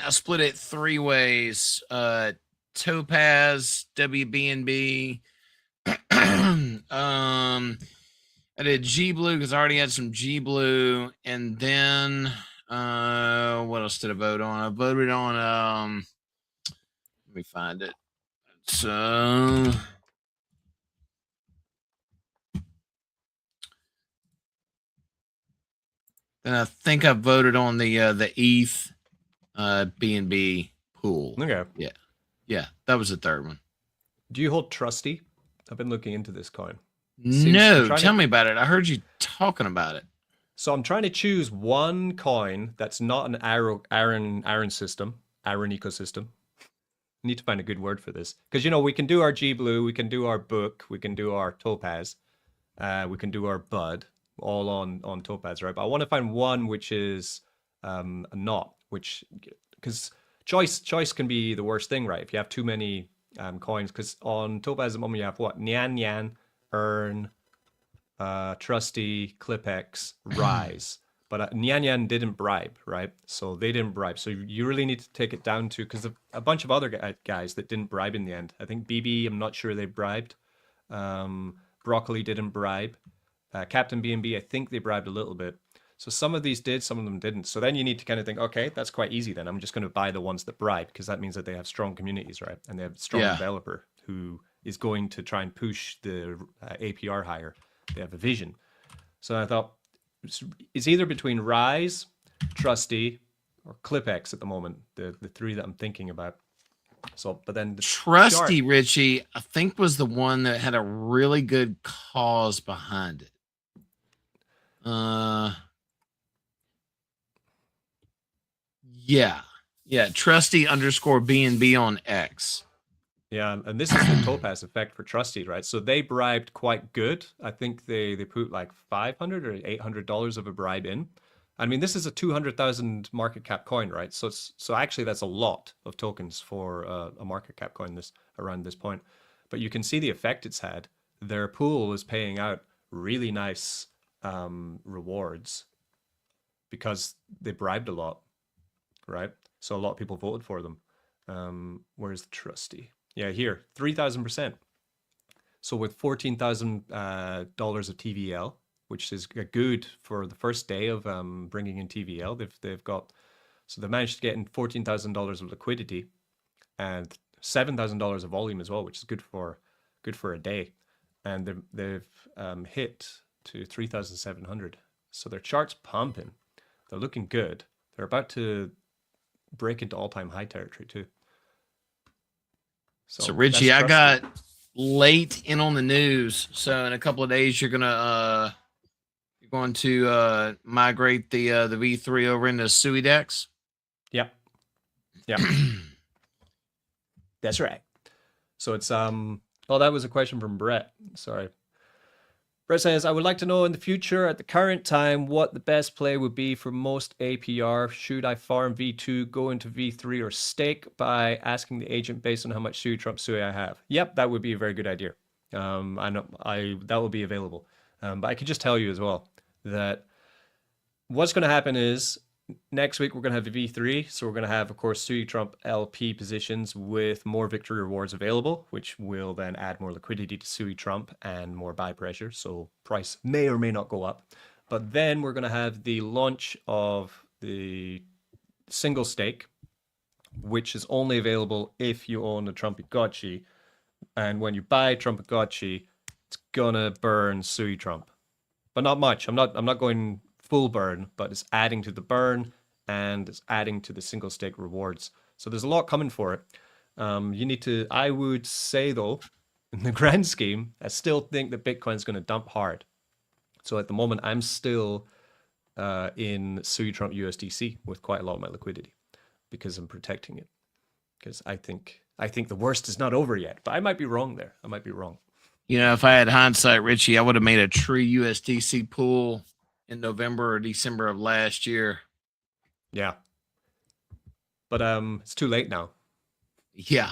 split it three ways. Topaz, WBNB. I did G Blue because I already had some G Blue, and then what else did I vote on? I voted on let me find it. So then I think I voted on the ETH BNB pool. Okay. Yeah, that was the third one. Do you hold Trusty? I've been looking into this coin. No, tell me about it. I heard you talking about it. So I'm trying to choose one coin that's not an Aaron ecosystem. Need to find a good word for this because we can do our G Blue, we can do our Book, we can do our Topaz, we can do our Bud, all on Topaz, right? But I want to find one which is not, which because choice can be the worst thing, right? If you have too many coins, because on Topaz at the moment you have what? Nyan Nyan, Earn, Trusty, ClipX, Rise. But Nyan Nyan didn't bribe, right? So they didn't bribe. So you really need to take it down to, because a bunch of other guys that didn't bribe in the end. I think BB, I'm not sure they bribed. Broccoli didn't bribe. Captain BNB, I think they bribed a little bit. So some of these did, some of them didn't. So then you need to kind of think, okay, that's quite easy then. I'm just going to buy the ones that bribe, because that means that they have strong communities, right? And they have a strong developer who is going to try and push the APR higher. They have a vision. So I thought, it's either between Rise, Trusty, or ClipX at the moment, the three that I'm thinking about. So, but then Trusty, Richie, I think was the one that had a really good cause behind it. Yeah, Trusty _ BNB on X. Yeah, and this is the Topaz effect for Trusty, right? So they bribed quite good. I think they put like $500 or $800 of a bribe in. I mean, this is a 200,000 market cap coin, right? So actually that's a lot of tokens for a market cap coin around this point. But you can see the effect it's had. Their pool is paying out really nice rewards because they bribed a lot, right? So a lot of people voted for them. Where's the Trusty? Yeah, here, 3,000%. So with $14,000 of TVL, which is good for the first day of bringing in TVL, they've managed to get in $14,000 of liquidity and $7,000 of volume as well, which is good for a day, and they've hit to 3,700. So their chart's pumping. They're looking good. They're about to break into all-time high territory too. So Richie, I got late in on the news. So in a couple of days, you're going to migrate the V3 over into SUI DEX. Yep. That's right. So it's oh, that was a question from Brett. Sorry. Brett says, I would like to know in the future, at the current time, what the best play would be for most APR. Should I farm V2, go into V3, or stake by asking the agent based on how much SUI Trump SUI I have? Yep, that would be a very good idea. I know that will be available. But I could just tell you as well that what's going to happen is next week we're going to have a V3. So we're going to have, of course, SUI Trump LP positions with more victory rewards available, which will then add more liquidity to SUI Trump and more buy pressure. So price may or may not go up. But then we're going to have the launch of the single stake, which is only available if you own a Trumpagotchi. And when you buy Trumpagotchi, it's going to burn SUI Trump. But not much. I'm not going full burn, but it's adding to the burn and it's adding to the single stake rewards. So there's a lot coming for it. You need to, I would say though, in the grand scheme, I still think that Bitcoin's going to dump hard. So at the moment, I'm still in SUI Trump USDC with quite a lot of my liquidity because I'm protecting it. Because I think the worst is not over yet, but I might be wrong there. I might be wrong. You know, if I had hindsight, Richie, I would have made a true USDC pool in November or December of last year. Yeah. But it's too late now. Yeah.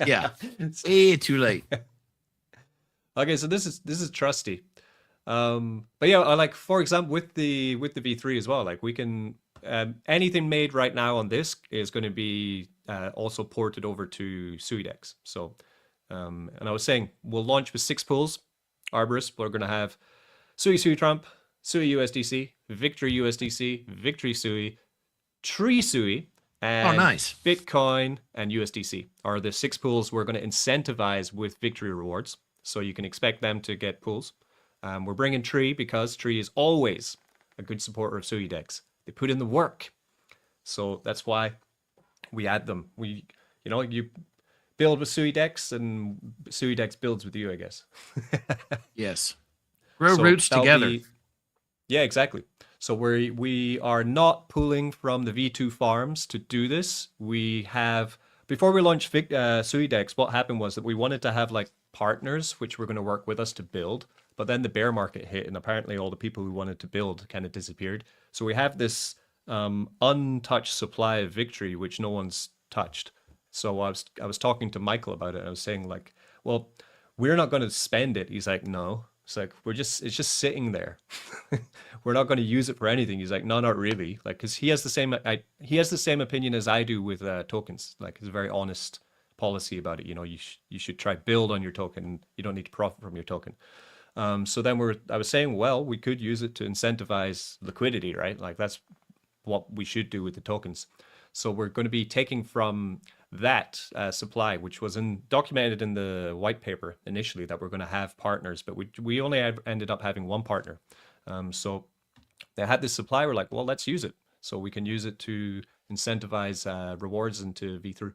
Yeah. Way too late. Okay, so this is Trusty. But yeah, I like, for example, with the V3 as well, like we can anything made right now on this is going to be also ported over to SUI decks. So, and I was saying we'll launch with 6 pools. Arborist, we're going to have SUI Trump, SUI USDC, Victory USDC, Victory SUI, Tree SUI, and nice. Bitcoin and USDC are the 6 pools we're going to incentivize with Victory rewards. So you can expect them to get pools. We're bringing Tree because Tree is always a good supporter of SUI decks. They put in the work. So that's why we add them. You build with SUI decks and SUI decks builds with you, I guess. Yes. Grow So roots that'll together. Yeah, exactly. So we are not pulling from the V2 farms to do this. We have, before we launched SUI decks, what happened was that we wanted to have like partners which were going to work with us to build, but then the bear market hit and apparently all the people who wanted to build kind of disappeared. So we have this untouched supply of Victory which no one's touched. So I was talking to Michael about it. I was saying like, well, we're not going to spend it. He's like, no. It's like it's just sitting there. We're not going to use it for anything. He's like, no, not really. Like, because he has the same opinion as I do with tokens. Like, it's a very honest policy about it. You should try build on your token. You don't need to profit from your token. So then I was saying, well, we could use it to incentivize liquidity, right? Like that's what we should do with the tokens. So we're going to be taking from that supply, which was documented in the white paper initially, that we're going to have partners, but we only ended up having one partner. So they had this supply. We're like, well, let's use it. So we can use it to incentivize rewards into V3.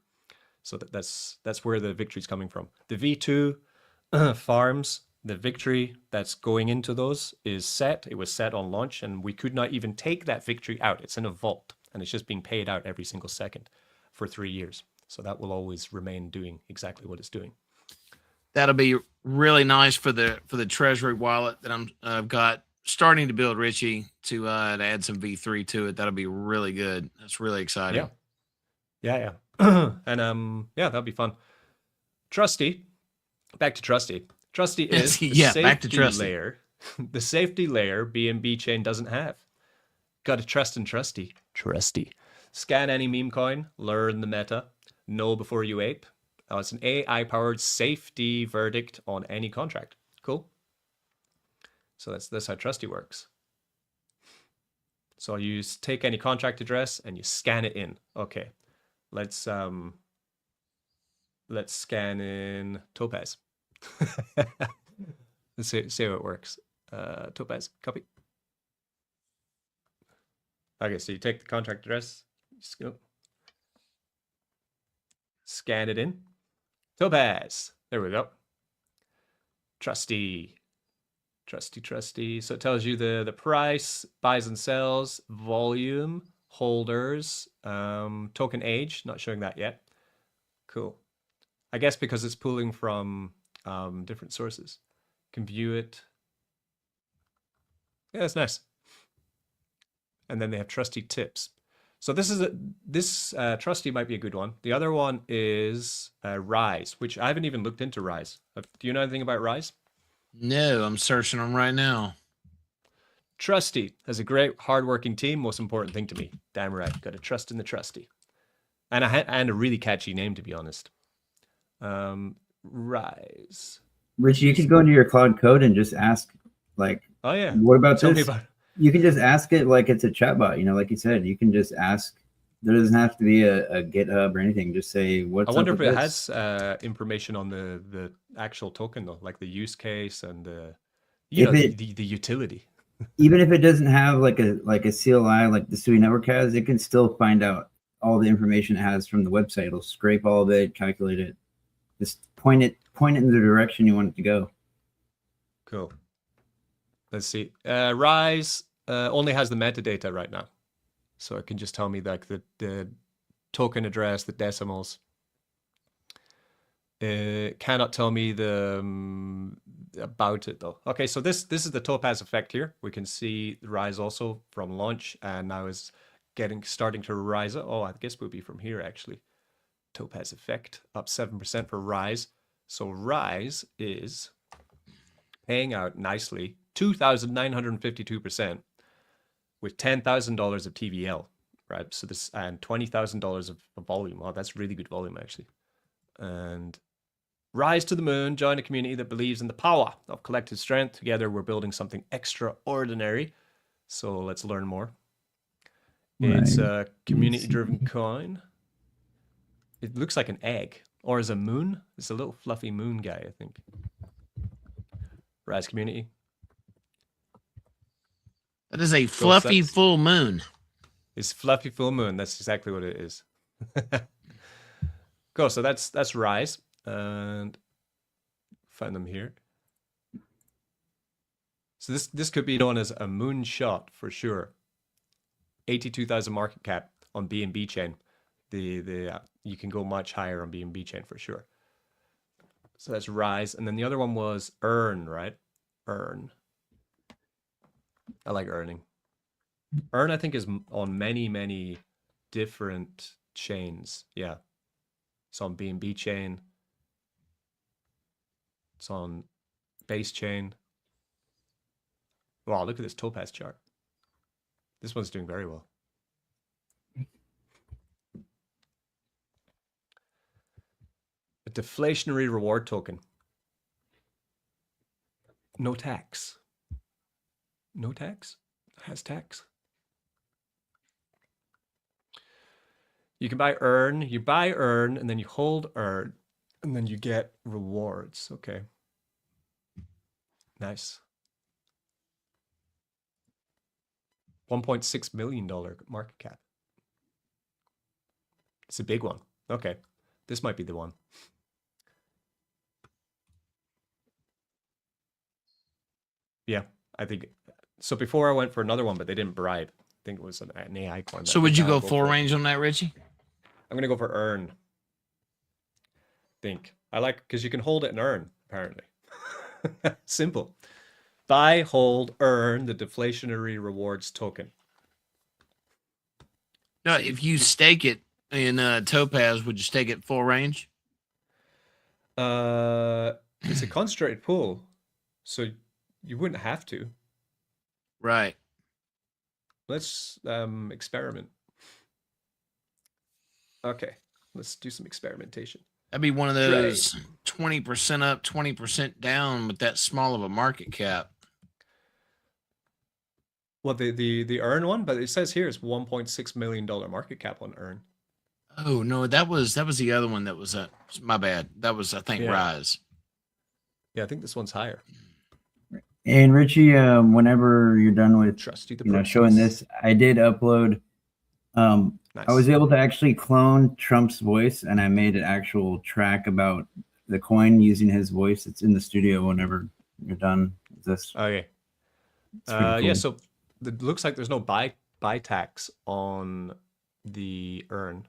So that's where the victory is coming from. The V2 farms, the victory that's going into those is set. It was set on launch, and we could not even take that victory out. It's in a vault, and it's just being paid out every single second for 3 years. So that will always remain doing exactly what it's doing. That'll be really nice for the treasury wallet that I've got starting to build, Richie, to add some V3 to it. That'll be really good. That's really exciting. Yeah. And that'll be fun. Trusty, back to Trusty. Trusty is the back to safety Trusty. layer. The safety layer BNB chain doesn't have. Got to trust in Trusty. Trusty. Scan any meme coin, learn the meta, know before you ape. It's an AI-powered safety verdict on any contract. Cool. So that's how Trusty works. So you take any contract address and you scan it in. Okay, let's scan in Topaz. Let's see how it works. Topaz, copy. Okay, so you take the contract address, just go scan it in. Topaz. There we go. Trusty. So it tells you the price, buys and sells, volume, holders, token age. Not showing that yet. Cool. I guess because it's pulling from different sources. Can view it. Yeah, that's nice. And then they have Trusty tips. So this Trusty might be a good one. The other one is Rise, which I haven't even looked into Rise. Do you know anything about Rise? No, I'm searching them right now. Trusty has a great, hardworking team. Most important thing to me. Damn right. Got to trust in the Trusty. And a really catchy name, to be honest. Rise. Rich, you could go into your Cloud Code and just ask, like, oh yeah, what about Tell this? me about it. You can just ask it like it's a chatbot. Like you said, you can just ask. There doesn't have to be a GitHub or anything. Just say what's. I wonder up if with it this? has information on the actual token though, like the use case and the utility. Even if it doesn't have like a CLI like the SUI network has, it can still find out all the information it has from the website. It'll scrape all of it, calculate it, just point it in the direction you want it to go. Cool. Let's see. Rise only has the metadata right now, so it can just tell me like the token address, the decimals. It cannot tell me the about it though. Okay, so this is the Topaz effect here. We can see the Rise also from launch, and now is starting to rise. Oh, I guess we'll be from here actually. Topaz effect up 7% for Rise. So Rise is paying out nicely, 2,952% with $10,000 of TVL. right? So this, and $20,000 of volume. Wow, that's really good volume actually. And rise to the moon, join a community that believes in the power of collective strength. Together, we're building something extraordinary. So let's learn more. It's a community-driven coin. It looks like an egg, or is a moon. It's a little fluffy moon guy, I think. Rise community. That is a fluffy full moon. It's fluffy full moon. That's exactly what it is. Cool. So that's Rise, and find them here. So this could be known as a moonshot for sure. 82,000 market cap on BNB chain. You can go much higher on BNB chain for sure. So that's Rise, and then the other one was Earn, right? Earn. I like earning. Earn, I think, is on many different chains. Yeah, it's on BNB chain. It's on base chain. Wow, look at this Topaz chart. This one's doing very well. A deflationary reward token. No tax. No tax? Has tax? You can buy Earn. You buy Earn, and then you hold Earn, and then you get rewards. Okay. Nice. $1.6 million market cap. It's a big one. Okay. This might be the one. Yeah, I think so. Before I went for another one, but they didn't bribe. I think it was an AI coin. So would you go full range on that, Richie? I'm gonna go for Earn. Think I like, because you can hold it and earn, apparently. Simple. Buy, hold, earn the deflationary rewards token. No, if you stake it in Topaz, would you stake it full range? It's a concentrated pool, so you wouldn't have to. Right. Let's experiment. Okay, let's do some experimentation. That'd be one of those 20% up, 20% down with that small of a market cap. Well, the Earn one, but it says here it's $1.6 million market cap on Earn. Oh no, that was the other one. That was my bad. That was, I think, Rise. Yeah, I think this one's higher. And Richie, whenever you're done with showing this, I did upload. Nice. I was able to actually clone Trump's voice, and I made an actual track about the coin using his voice. It's in the studio whenever you're done with this. Okay. Cool. Yeah, so it looks like there's no buy tax on the Earn.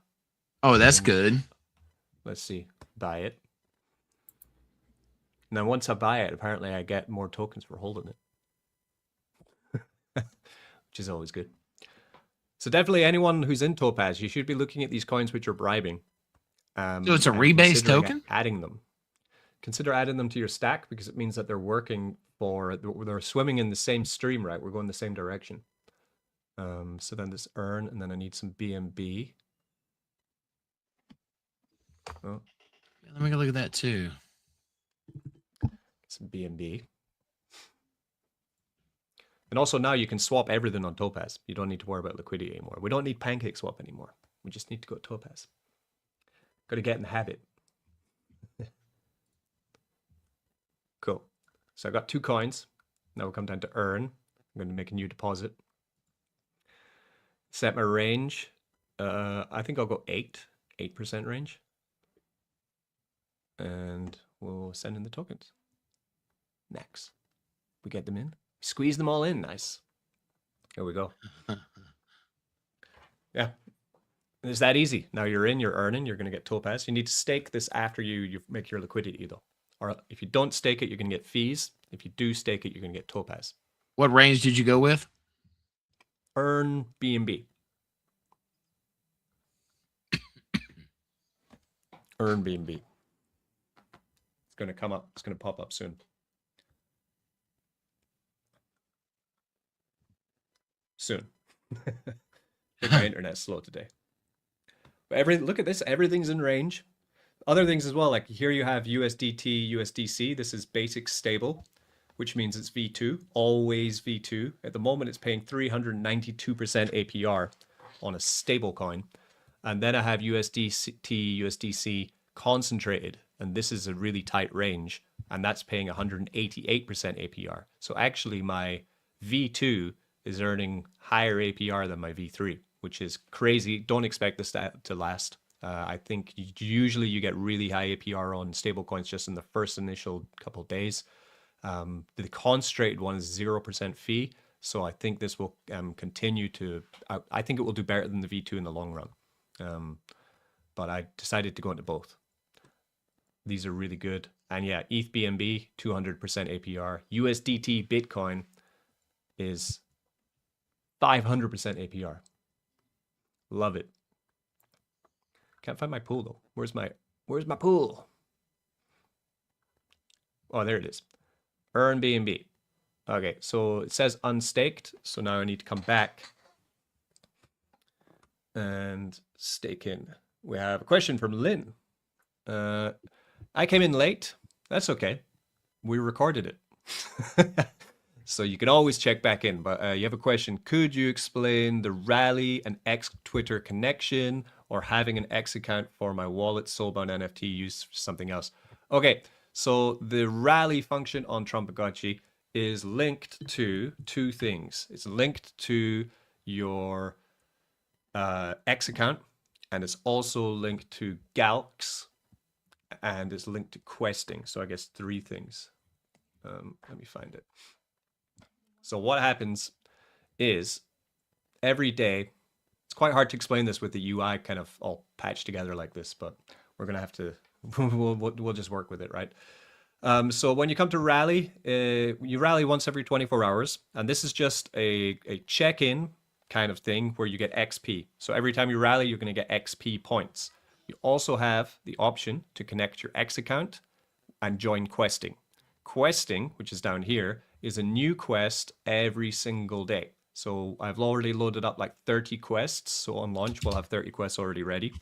Oh, that's good. Let's see. Buy it. And then once I buy it, apparently I get more tokens for holding it. Which is always good. So definitely anyone who's in Topaz, you should be looking at these coins which are bribing. So it's a rebase token? Adding them. Consider adding them to your stack, because it means that they're working for, they're swimming in the same stream, right? We're going the same direction. So then this Earn, and then I need some BNB. Oh. Let me go look at that too. Some BNB. And also now you can swap everything on Topaz. You don't need to worry about liquidity anymore. We don't need Pancake Swap anymore. We just need to go to Topaz. Got to get in the habit. Cool. So I got 2 coins. Now we'll come down to Earn. I'm going to make a new deposit. Set my range. I think I'll go 8% range. And we'll send in the tokens. Next. We get them in. Squeeze them all in. Nice. Here we go. Yeah. It's that easy. Now you're in, you're earning, you're going to get Topaz. You need to stake this after you make your liquidity, though. Or if you don't stake it, you're going to get fees. If you do stake it, you're going to get Topaz. What range did you go with? Earn BNB. Earn BNB. It's going to come up. It's going to pop up soon. Soon. think my internet's slow today. But look at this. Everything's in range. Other things as well, like here you have USDT, USDC. This is basic stable, which means it's V2, always V2. At the moment, it's paying 392% APR on a stable coin. And then I have USDT, USDC concentrated, and this is a really tight range, and that's paying 188% APR. So actually my V2 is earning higher APR than my V3, which is crazy. Don't expect this to last. I think usually you get really high APR on stablecoins just in the first initial couple of days. The concentrated one is 0% fee. So I think this will continue to, I think it will do better than the V2 in the long run. But I decided to go into both. These are really good. And yeah, ETH BNB, 200% APR. USDT Bitcoin is 500% APR. Love it. Can't find my pool though. Where's my pool? Oh, there it is. Earn BNB. Okay, so it says unstaked. So now I need to come back and stake in. We have a question from Lynn. I came in late. That's okay. We recorded it. So you can always check back in. But you have a question. Could you explain the Rally and X Twitter connection, or having an X account for my wallet soulbound NFT used for something else? Okay, so the Rally function on Trumpagotchi is linked to two things. It's linked to your X account, and it's also linked to Galx, and it's linked to questing. So I guess three things. Let me find it. So what happens is every day, it's quite hard to explain this with the UI kind of all patched together like this, but we're gonna have to, we'll just work with it, right? So when you come to Rally, you rally once every 24 hours, and this is just a check-in kind of thing where you get XP. So every time you rally, you're going to get XP points. You also have the option to connect your X account and join questing. Questing, which is down here, is a new quest every single day. So I've already loaded up like 30 quests. So on launch, we'll have 30 quests already ready.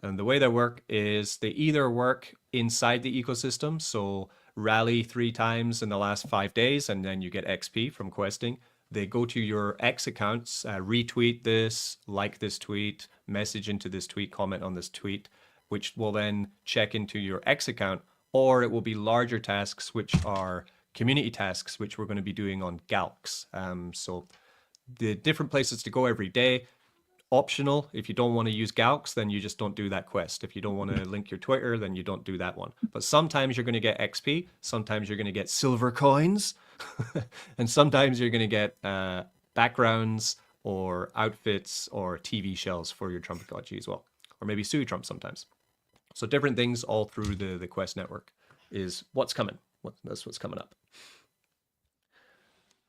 And the way they work is they either work inside the ecosystem, so rally 3 times in the last 5 days, and then you get XP from questing. They go to your X accounts, retweet this, like this tweet, message into this tweet, comment on this tweet, which will then check into your X account, or it will be larger tasks, which are community tasks, which we're going to be doing on Galx. So the different places to go every day. Optional. If you don't want to use Galx, then you just don't do that quest. If you don't want to link your Twitter, then you don't do that one. But sometimes you're going to get XP, sometimes you're going to get silver coins, and sometimes you're going to get backgrounds or outfits or TV shells for your Trumpagotchi as well, or maybe SUI Trump sometimes. So different things all through the quest network is what's coming. That's what's coming up.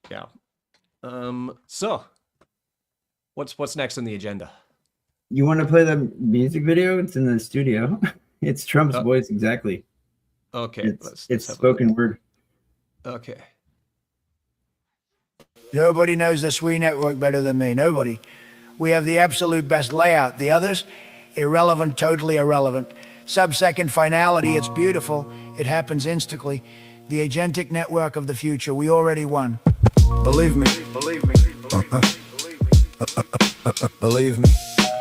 Yeah. So what's next on the agenda? You want to play the music video? It's in the studio. It's Trump's voice, exactly. Okay. It's spoken word. Okay. Nobody knows the SUI network better than me. Nobody. We have the absolute best layout. The others, irrelevant, totally irrelevant. Sub-second finality, it's beautiful. It happens instantly. The agentic network of the future. We already won. Believe me. Believe me. Believe me.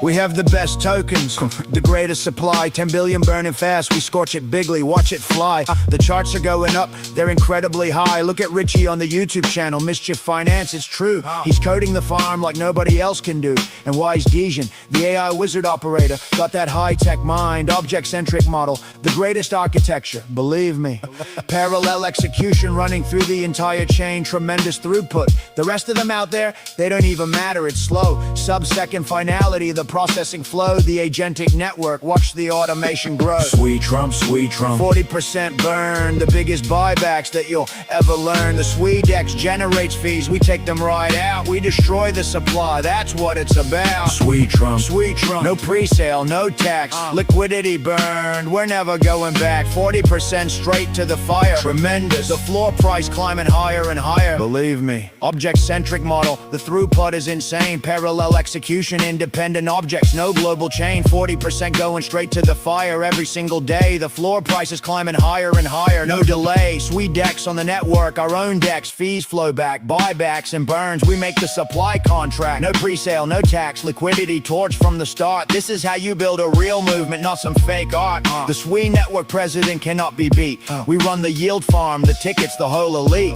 We have the best tokens, the greatest supply, 10 billion burning fast, we scorch it bigly, watch it fly. The charts are going up, they're incredibly high. Look at Richie on the YouTube channel, Mischief Finance, it's true. He's coding the farm like nobody else can do. And Wise Gijan, the AI wizard operator, got that high-tech mind, object-centric model, the greatest architecture, believe me. Parallel execution running through the entire chain, tremendous throughput. The rest of them out there, they don't even matter, it's slow. Sub-second finality, the processing flow, the agentic network, watch the automation grow. Sweet Trump, 40% burn, the biggest buybacks that you'll ever learn. The SUI generates fees, we take them right out. We destroy the supply, that's what it's about. Sweet Trump, no pre-sale, no tax, liquidity burned, we're never going back. 40% straight to the fire, tremendous. The floor price climbing higher and higher. Believe me, object-centric model, the throughput is insane. Parallel execution, independent objects, no global chain. 40% going straight to the fire every single day. The floor price is climbing higher and higher, no delay. SUI on the network, our own decks, fees flow back, buybacks and burns. We make the supply contract, no pre-sale, no tax, liquidity torch from the start. This is how you build a real movement, not some fake art. The SUI network president cannot be beat. We run the yield farm, the tickets, the whole elite.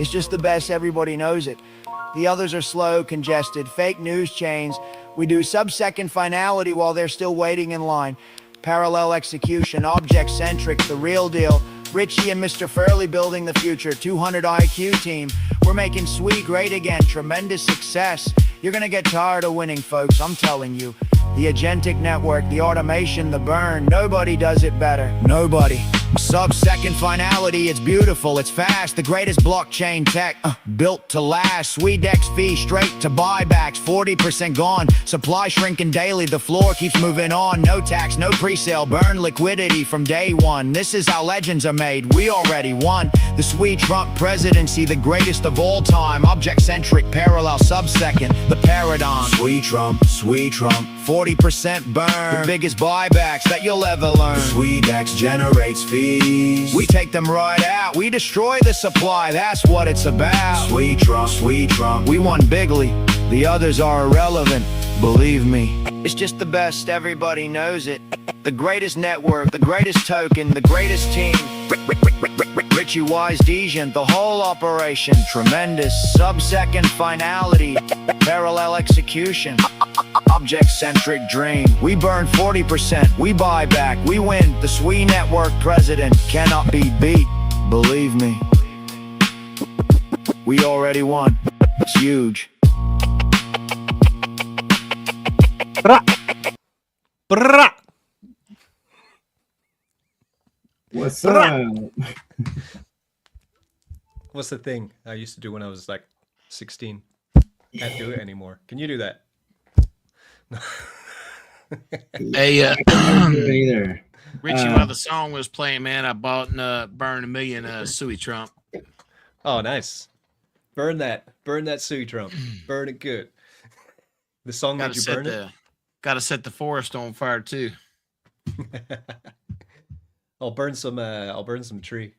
It's just the best, everybody knows it. The others are slow, congested, fake news chains. We do sub-second finality while they're still waiting in line. Parallel execution, object-centric, the real deal. Richie and Mr. Furley building the future, 200 IQ team. We're making SUI great again, tremendous success. You're gonna get tired of winning, folks, I'm telling you. The agentic network, the automation, the burn, nobody does it better, nobody. Sub-second finality, it's beautiful, it's fast. The greatest blockchain tech, built to last. SUI fee straight to buybacks, 40% gone. Supply shrinking daily, the floor keeps moving on. No tax, no pre-sale, burn liquidity from day one. This is how legends are made, we already won. The SUI Trump presidency, the greatest of all time. Object-centric, parallel, sub-second, the paradigm. SUI Trump, 40% burn. The biggest buybacks that you'll ever learn. SUI generates fees. We take them right out, we destroy the supply, that's what it's about. SUI Trump, we won bigly, the others are irrelevant, believe me. It's just the best, everybody knows it. The greatest network, the greatest token, the greatest team. Richie Wise Dejan, the whole operation, tremendous. Sub-second finality, parallel execution, object-centric dream. We burn 40%, we buy back, we win. The SUI network president cannot be beat, believe me. We already won, it's huge. Brrrah! What's up? What's the thing I used to do when I was like 16? Can't do it anymore. Can you do that? Hey, Either. Richie, while the song was playing, man, I bought and burned 1 million SUI Trump. Oh, nice. Burn that SUI Trump. Burn it good. The song made you burn it? Gotta set the forest on fire too. I'll burn some tree.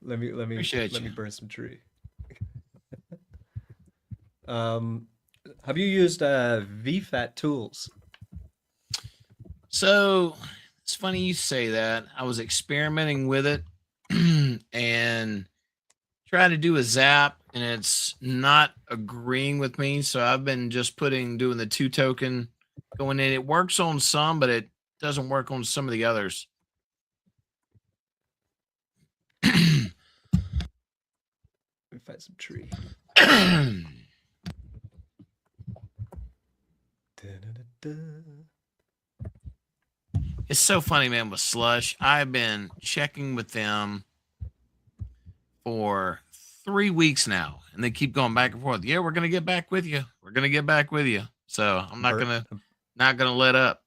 Let me Appreciate let me you. burn some tree. Have you used VFAT tools? So it's funny you say that. I was experimenting with it and trying to do a zap, and it's not agreeing with me. So I've been just doing the 2 token going in. It works on some, but it doesn't work on some of the others. VFAT some tree. It's so funny, man, with Slush. I've been checking with them for 3 weeks now, and they keep going back and forth. Yeah, we're gonna get back with you. We're gonna get back with you. So I'm not gonna let up.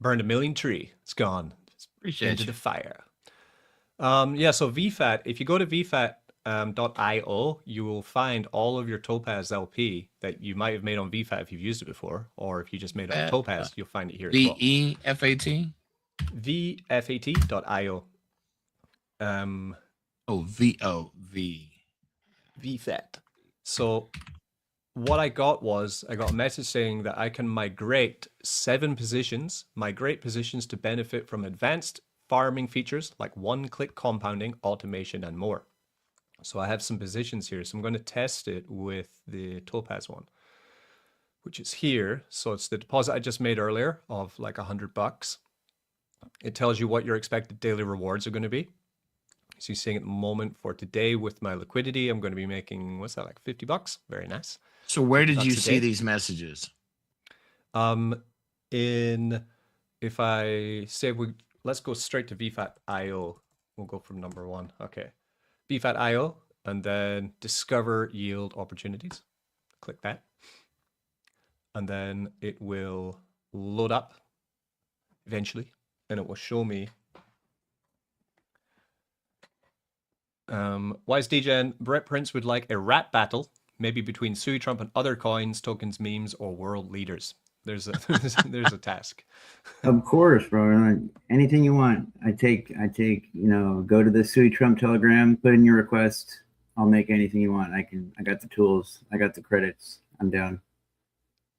Burned 1 million tree. It's gone. Appreciate Into you. the fire. Yeah, so VFAT, if you go to VFAT.io, you will find all of your Topaz LP that you might have made on VFAT if you've used it before, or if you just made it on Topaz, you'll find it here as well. VEFAT? VFAT.io. VFAT. So what I got a message saying that I can migrate 7 positions, to benefit from advanced farming features like one-click compounding, automation, and more. So I have some positions here. So I'm going to test it with the Topaz one, which is here. So it's the deposit I just made earlier of like $100. It tells you what your expected daily rewards are going to be. So you're seeing at the moment for today with my liquidity, I'm going to be making, what's that, like $50? Very nice. So where did Not you see today. these messages? If I say let's go straight to VFAT.io. We'll go from number 1. Okay. VFAT.io, and then discover yield opportunities. Click that. And then it will load up eventually, and it will show me why is DGen Brett Prince would like a rap battle, maybe between SUI Trump and other coins, tokens, memes, or world leaders. There's a there's a task. Of course, bro. Anything you want. I take, go to the SUI Trump Telegram, put in your request. I'll make anything you want. I got the tools. I got the credits. I'm down.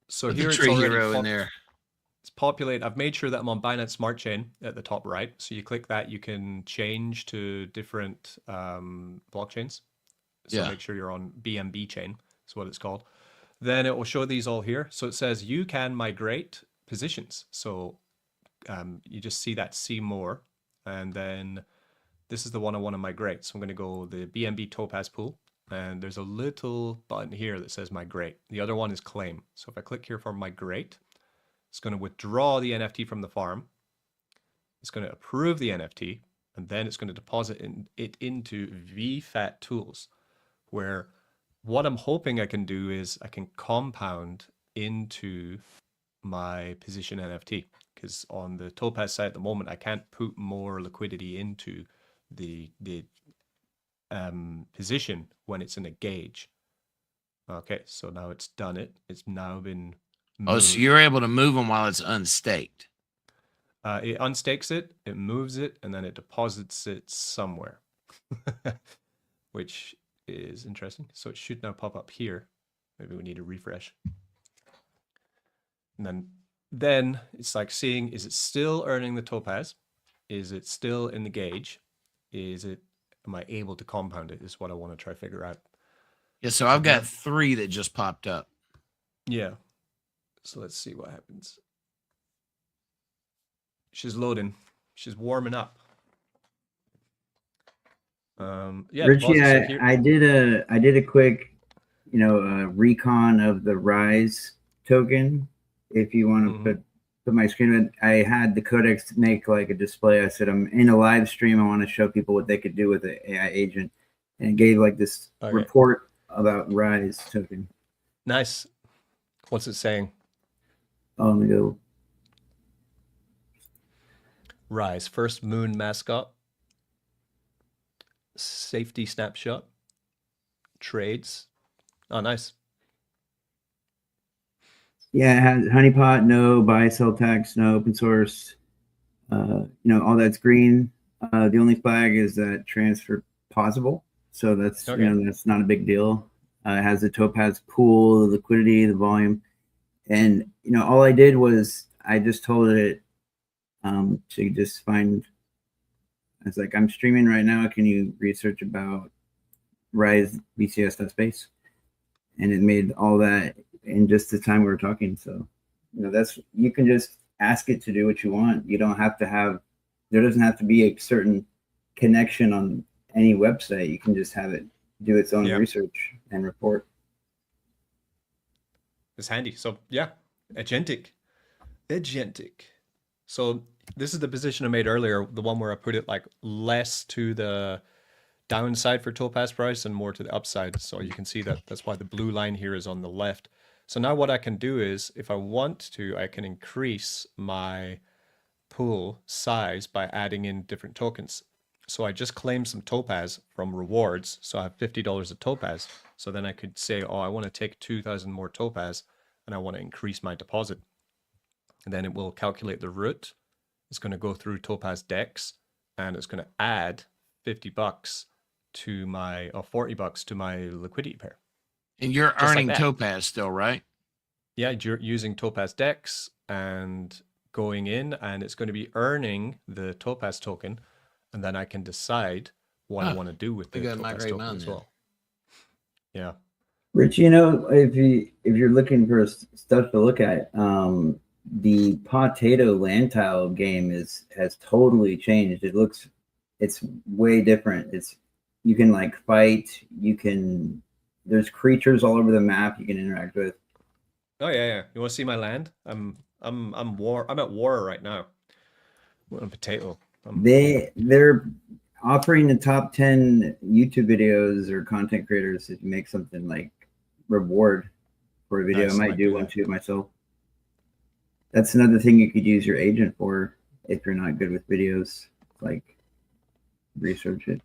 So Put here the it's tree already hero in there. It's populate. I've made sure that I'm on Binance Smart Chain at the top right. So you click that, you can change to different blockchains. So Yeah. make sure you're on BNB chain, is what it's called. Then it will show these all here. So it says you can migrate positions. So you just see that, see more. And then this is the one I want to migrate. So I'm going to go the BNB Topaz pool. And there's a little button here that says migrate. The other one is claim. So if I click here for migrate, it's going to withdraw the NFT from the farm. It's going to approve the NFT. And then it's going to deposit it into VFAT tools, where what I'm hoping I can do is I can compound into my position NFT, because on the Topaz side at the moment, I can't put more liquidity into the position when it's in a gauge. Okay, so now it's done it. It's now been moved. Oh, so you're able to move them while it's unstaked. It unstakes it, it moves it, and then it deposits it somewhere, which is interesting. So it should now pop up here. Maybe we need a refresh. And then it's like seeing, is it still earning the Topaz? Is it still in the gauge? Am I able to compound it, is what I want to try to figure out. Yeah, so I've got 3 that just popped up. Yeah. So let's see what happens. She's loading. She's warming up. Yeah, Richie, I did a quick, recon of the Rise token. If you want to put my screen, I had the codex make like a display. I said, I'm in a live stream. I want to show people what they could do with the AI agent, and it gave like this report about Rise token. Nice. What's it saying? Oh, let me go. Rise, first moon mascot, safety snapshot, trades. Oh, nice. Yeah, it has honeypot, no buy, sell tax, no open source. All that's green. The only flag is that transfer possible. So that's that's not a big deal. It has the Topaz pool, the liquidity, the volume, and all I did was I just told it to just find. I was like, I'm streaming right now. Can you research about Rise BCS.space? And it made all that in just the time we were talking. So, you can just ask it to do what you want. You don't have to have, there doesn't have to be a certain connection on any website. You can just have it do its own research and report. It's handy. So yeah, agentic. So this is the position I made earlier, the one where I put it like less to the downside for Topaz price and more to the upside. So you can see that that's why the blue line here is on the left. So now what I can do is, if I want to, I can increase my pool size by adding in different tokens. So I just claimed some Topaz from rewards. So I have $50 of Topaz. So then I could say, oh, I want to take 2,000 more Topaz and I want to increase my deposit. And then it will calculate the root. It's going to go through Topaz Dex and it's going to add $50 to my, or $40 to my liquidity pair. And you're Just earning like that. Topaz still, right? Yeah, you're using Topaz Dex and going in, and it's going to be earning the Topaz token, and then I can decide what I want to do with the Topaz token as well. Yeah. Rich, if you're looking for stuff to look at, the Potato land tile game has totally changed. It's way different. You can like fight, there's creatures all over the map you can interact with. Oh yeah, yeah. You want to see my land? I'm at war right now. What a potato. They're offering the top 10 YouTube videos or content creators if you make something like reward for a video. Nice, I might might do do one that. too myself. That's another thing you could use your agent for if you're not good with videos. Like research it.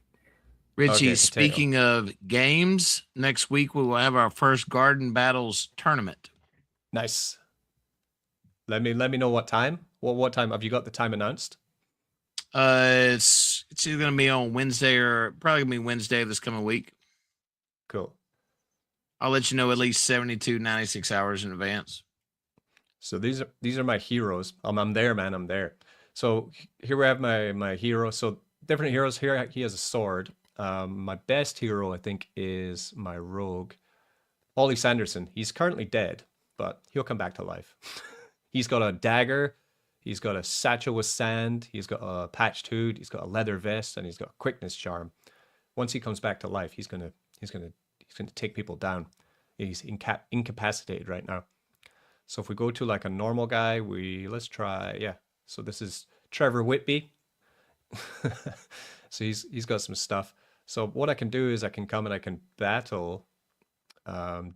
Richie, Okay, potato. speaking of games, next week we will have our first Garden Battles tournament. Nice. Let me know what time. What time have you got the time announced? It's either gonna be on Wednesday or probably gonna be Wednesday of this coming week. Cool. I'll let you know at least 72, 96 hours in advance. So these are my heroes. I'm there, man. I'm there. So here we have my hero. So different heroes. Here he has a sword. My best hero, I think, is my rogue, Ollie Sanderson. He's currently dead, but he'll come back to life. He's got a dagger. He's got a satchel with sand. He's got a patched hood. He's got a leather vest, and he's got a quickness charm. Once he comes back to life, he's gonna take people down. He's incapacitated right now. So if we go to like a normal guy, let's try, yeah. So this is Trevor Whitby. So he's got some stuff. So what I can do is I can come and I can battle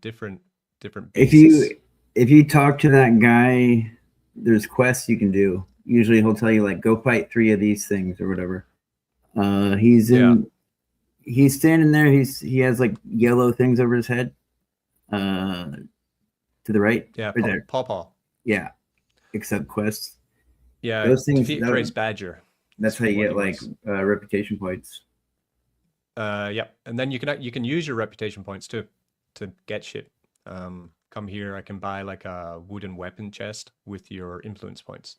different beasts. If you talk to that guy, there's quests you can do. Usually he'll tell you like go fight 3 of these things or whatever. He's standing there. He has like yellow things over his head. To the right. Yeah, right there. Paw. Yeah. Except quests. Yeah, those things. defeat Grace Badger. That's how you get like reputation points. Yeah, and then you can use your reputation points too to get shit. Come here, I can buy like a wooden weapon chest with your influence points,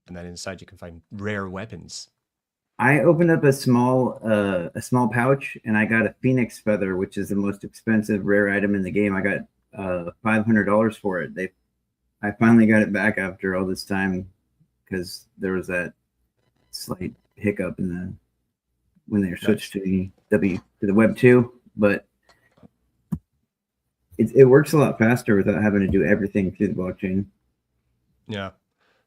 and then inside you can find rare weapons. I opened up a small pouch and I got a phoenix feather, which is the most expensive rare item in the game. I got $500 for it. I finally got it back after all this time because there was that slight hiccup in when they switched to the Web 2, but it works a lot faster without having to do everything through the blockchain. Yeah.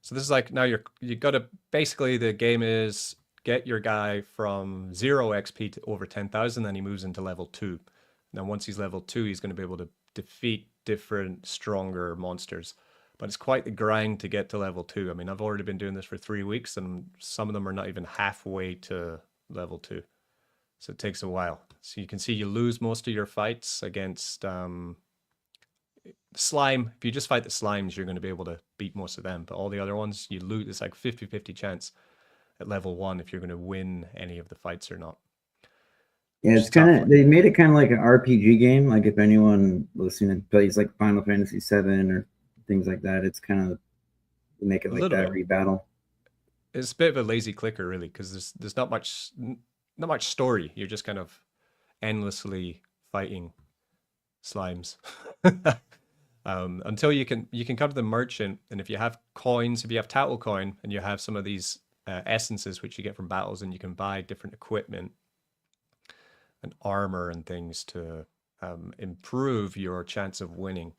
So this is like now you got to basically the game is get your guy from 0 XP to over 10,000, then he moves into level 2. Now once he's level 2, he's going to be able to defeat different stronger monsters. But it's quite the grind to get to level 2. I mean, I've already been doing this for 3 weeks and some of them are not even halfway to level 2. So it takes a while. So you can see you lose most of your fights against slime. If you just fight the slimes, you're going to be able to beat most of them. But all the other ones, you lose. It's like 50-50 chance at level 1 if you're going to win any of the fights or not. Yeah, it's kind of, they made it kind of like an RPG game. Like if anyone listening plays like Final Fantasy 7 or things like that, it's kind of make it like that every battle. It's a bit of a lazy clicker, really, because there's not much story. You're just kind of endlessly fighting slimes until you can come to the merchant, and if you have coins, if you have Tattle coin, and you have some of these essences which you get from battles, and you can buy different equipment and armor and things to improve your chance of winning.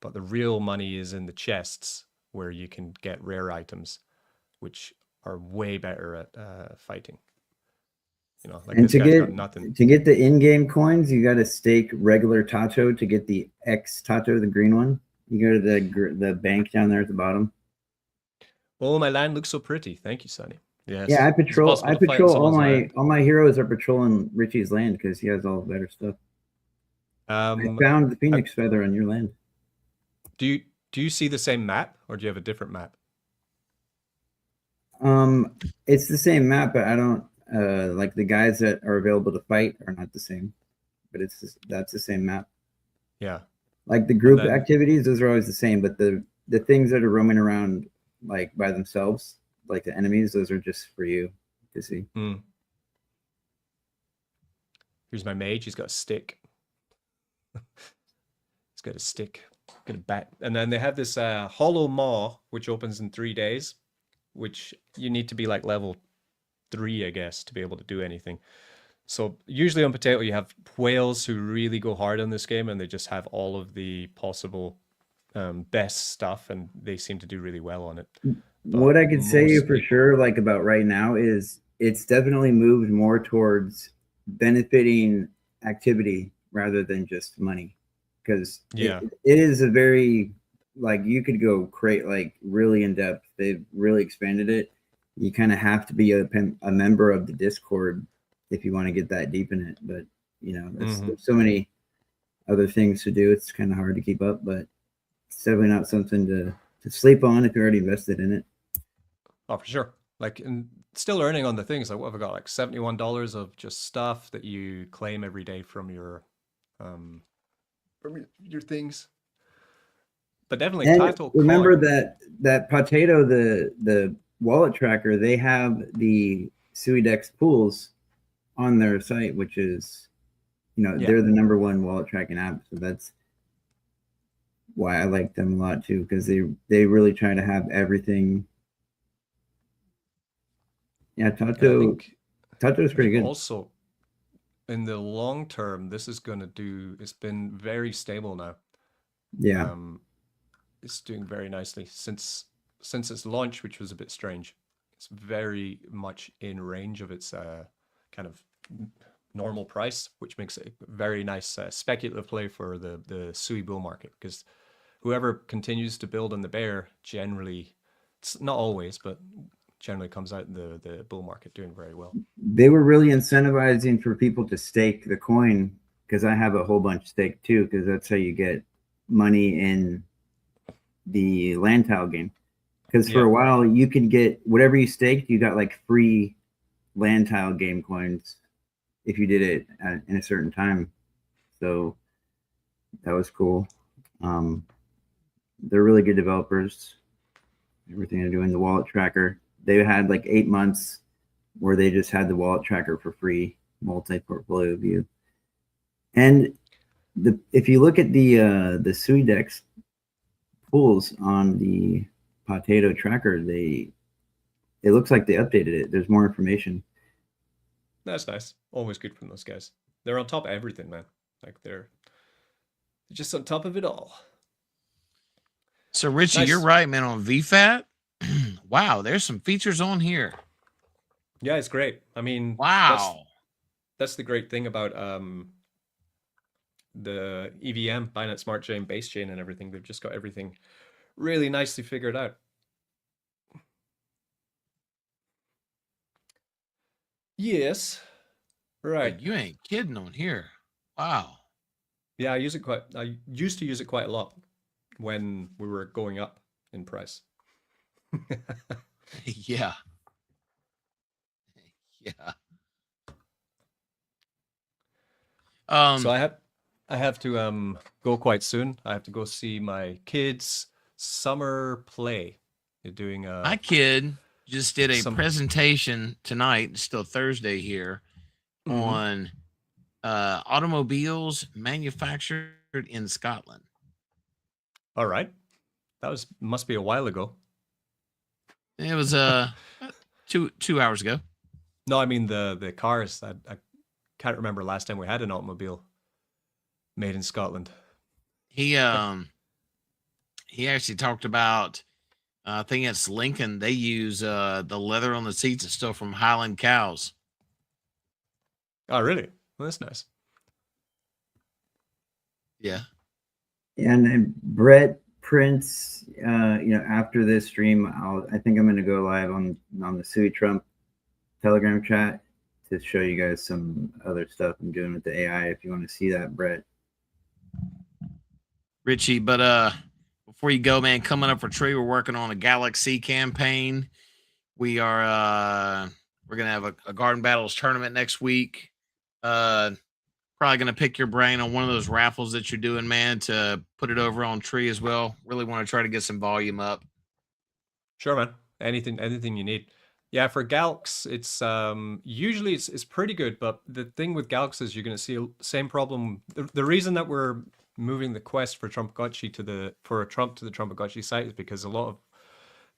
But the real money is in the chests where you can get rare items, which are way better at fighting. You know, like and this guy's got nothing. To get the in-game coins, you got to stake regular Tato to get the X Tato, the green one. You go to the bank down there at the bottom. Oh, my land looks so pretty. Thank you, Sonny. Yes. Yeah, I patrol all my heroes are patrolling Richie's land because he has all the better stuff. I found the Phoenix feather on your land. Do you see the same map or do you have a different map? It's the same map, but I don't like the guys that are available to fight are not the same. But that's the same map. Yeah. Like the group activities, those are always the same, but the things that are roaming around like by themselves, like the enemies, those are just for you to see. Here's my mage. He's got a stick. He's got a stick. Got a bat. And then they have this hollow maw, which opens in 3 days, which you need to be like level 3, I guess, to be able to do anything. So usually on Potato, you have whales who really go hard on this game, and they just have all of the possible best stuff, and they seem to do really well on it. What I could say most for people, sure, like about right now, is it's definitely moved more towards benefiting activity rather than just money, because yeah, it is a very, like, you could go create like really in depth. They've really expanded it. You kind of have to be a member of the Discord if you want to get that deep in it. But there's so many other things to do. It's kind of hard to keep up, but it's definitely not something to sleep on if you're already invested in it. oh for sure. Like, and still earning on the things. Like, what have I got? Like $71 of just stuff that you claim every day um from your things. But definitely And title remember coin. that Potato, the wallet tracker, they have the SUIDEX pools on their site, which is, Yeah. they're the number one wallet tracking app. So that's why I like them a lot too, because they really try to have everything. Yeah, And I think Tato's pretty good. also in the long term, this is going to do, it's been very stable now. Yeah. It's doing very nicely since its launch, which was a bit strange. It's very much in range of its kind of normal price, which makes it a very nice speculative play for the SUI bull market, because whoever continues to build on the bear generally, it's not always, but generally comes out in the bull market doing very well. They were really incentivizing for people to stake the coin, because I have a whole bunch staked too, because that's how you get money in the land tile game. Because for Yeah. a while you could get whatever you staked, you got like free land tile game coins if you did it in a certain time. So that was cool. They're really good developers. Everything they're doing, the wallet tracker, they had like 8 months where they just had the wallet tracker for free, multi-portfolio view. And if you look at the SUIDEX pools on the Potato tracker, it looks like they updated it. There's more information. That's nice. Always good from those guys. They're on top of everything, man. Like they're just on top of it all. So Richie, Nice. you're right, man. On VFAT, wow, there's some features on here. Yeah, it's great. I mean, Wow. that's the great thing about the EVM, Binance Smart Chain, base chain, and everything. They've just got everything really nicely figured out. Yes. Right. Dude, you ain't kidding on here. Wow. Yeah, I used to use it quite a lot when we were going up in price. Yeah. Yeah. So I have to go quite soon. I have to go see my kids' summer play. They're doing my kid just did a some- presentation tonight, it's still Thursday here, on automobiles manufactured in Scotland. All right. That must be a while ago. It was 2 hours ago. No, I mean the cars. I can't remember last time we had an automobile made in Scotland. He actually talked about I think it's Lincoln. They use the leather on the seats is still from Highland cows. Oh, really? Well, that's nice. Yeah. And then Brett Prince, after this stream, I think I'm going to go live on the SUI Trump Telegram chat to show you guys some other stuff I'm doing with the AI. If you want to see that, Brett. Richie, but before you go, man, coming up for Tree, we're working on a Galaxy campaign. We are we're gonna have a Garden Battles tournament next week. Probably gonna pick your brain on one of those raffles that you're doing, man, to put it over on Tree as well. Really want to try to get some volume up. Sure, man. Anything you need. Yeah, for Galx, it's usually it's pretty good, but the thing with Galx is you're going to see the same problem. The reason that we're moving the quest for Trumpagotchi to the Trumpagotchi site is because a lot of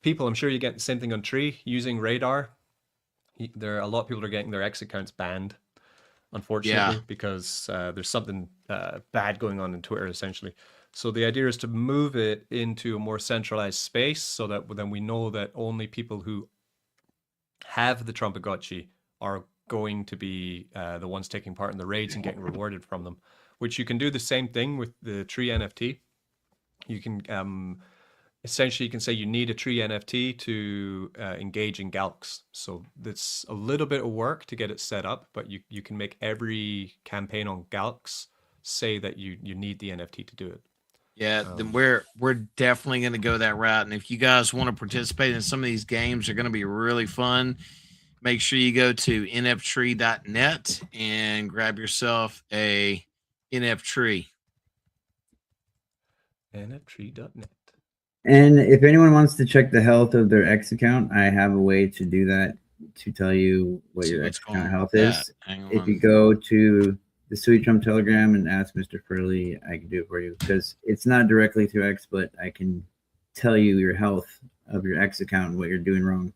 people, I'm sure you get the same thing on Tree, using Radar. There are a lot of people are getting their X accounts banned, unfortunately, because there's something bad going on in Twitter, essentially. So the idea is to move it into a more centralized space so that then we know that only people who have the Trumpagotchi are going to be the ones taking part in the raids and getting rewarded from them, which you can do the same thing with the tree NFT. You can essentially you can say you need a tree NFT to engage in Galcs. So that's a little bit of work to get it set up, but you can make every campaign on Galcs say that you need the NFT to do it. Yeah, then we're definitely going to go that route. And if you guys want to participate in some of these games, they're going to be really fun. Make sure you go to nftree.net and grab yourself a NF tree. nftree.net. And if anyone wants to check the health of their X account, I have a way to do that, to tell you what your X account health is. If you go to the SUI Trump Telegram and ask Mr. Furley, I can do it for you, because it's not directly through X, but I can tell you your health of your X account and what you're doing wrong.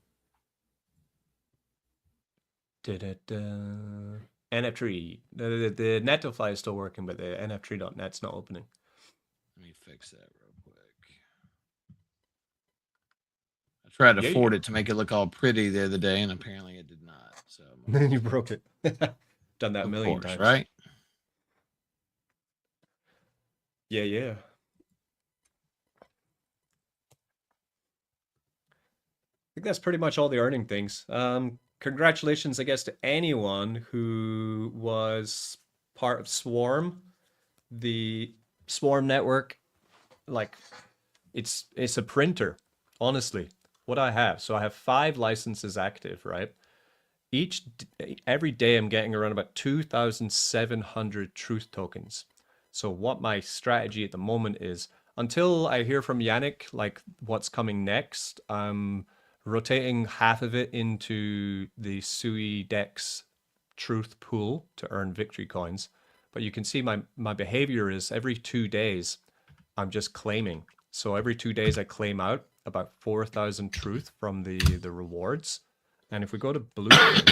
NFTree. The Netlify is still working, but the nftree.net's not opening. Let me fix that real quick. I tried to forward it to make it look all pretty the other day, and apparently it did not. So then you broke it. Done that a million times, right? Yeah. I think that's pretty much all the earning things. Congratulations, I guess, to anyone who was part of Swarm, the Swarm network. Like, it's a printer, honestly. What I have, so I have 5 licenses active, right? Every day I'm getting around about 2,700 truth tokens. So what my strategy at the moment is, until I hear from Yannick, like what's coming next, I'm rotating half of it into the SUI Dex truth pool to earn victory coins. But you can see my behavior is every 2 days, I'm just claiming. So every 2 days I claim out about 4,000 truth from the rewards. And if we go to Blueprint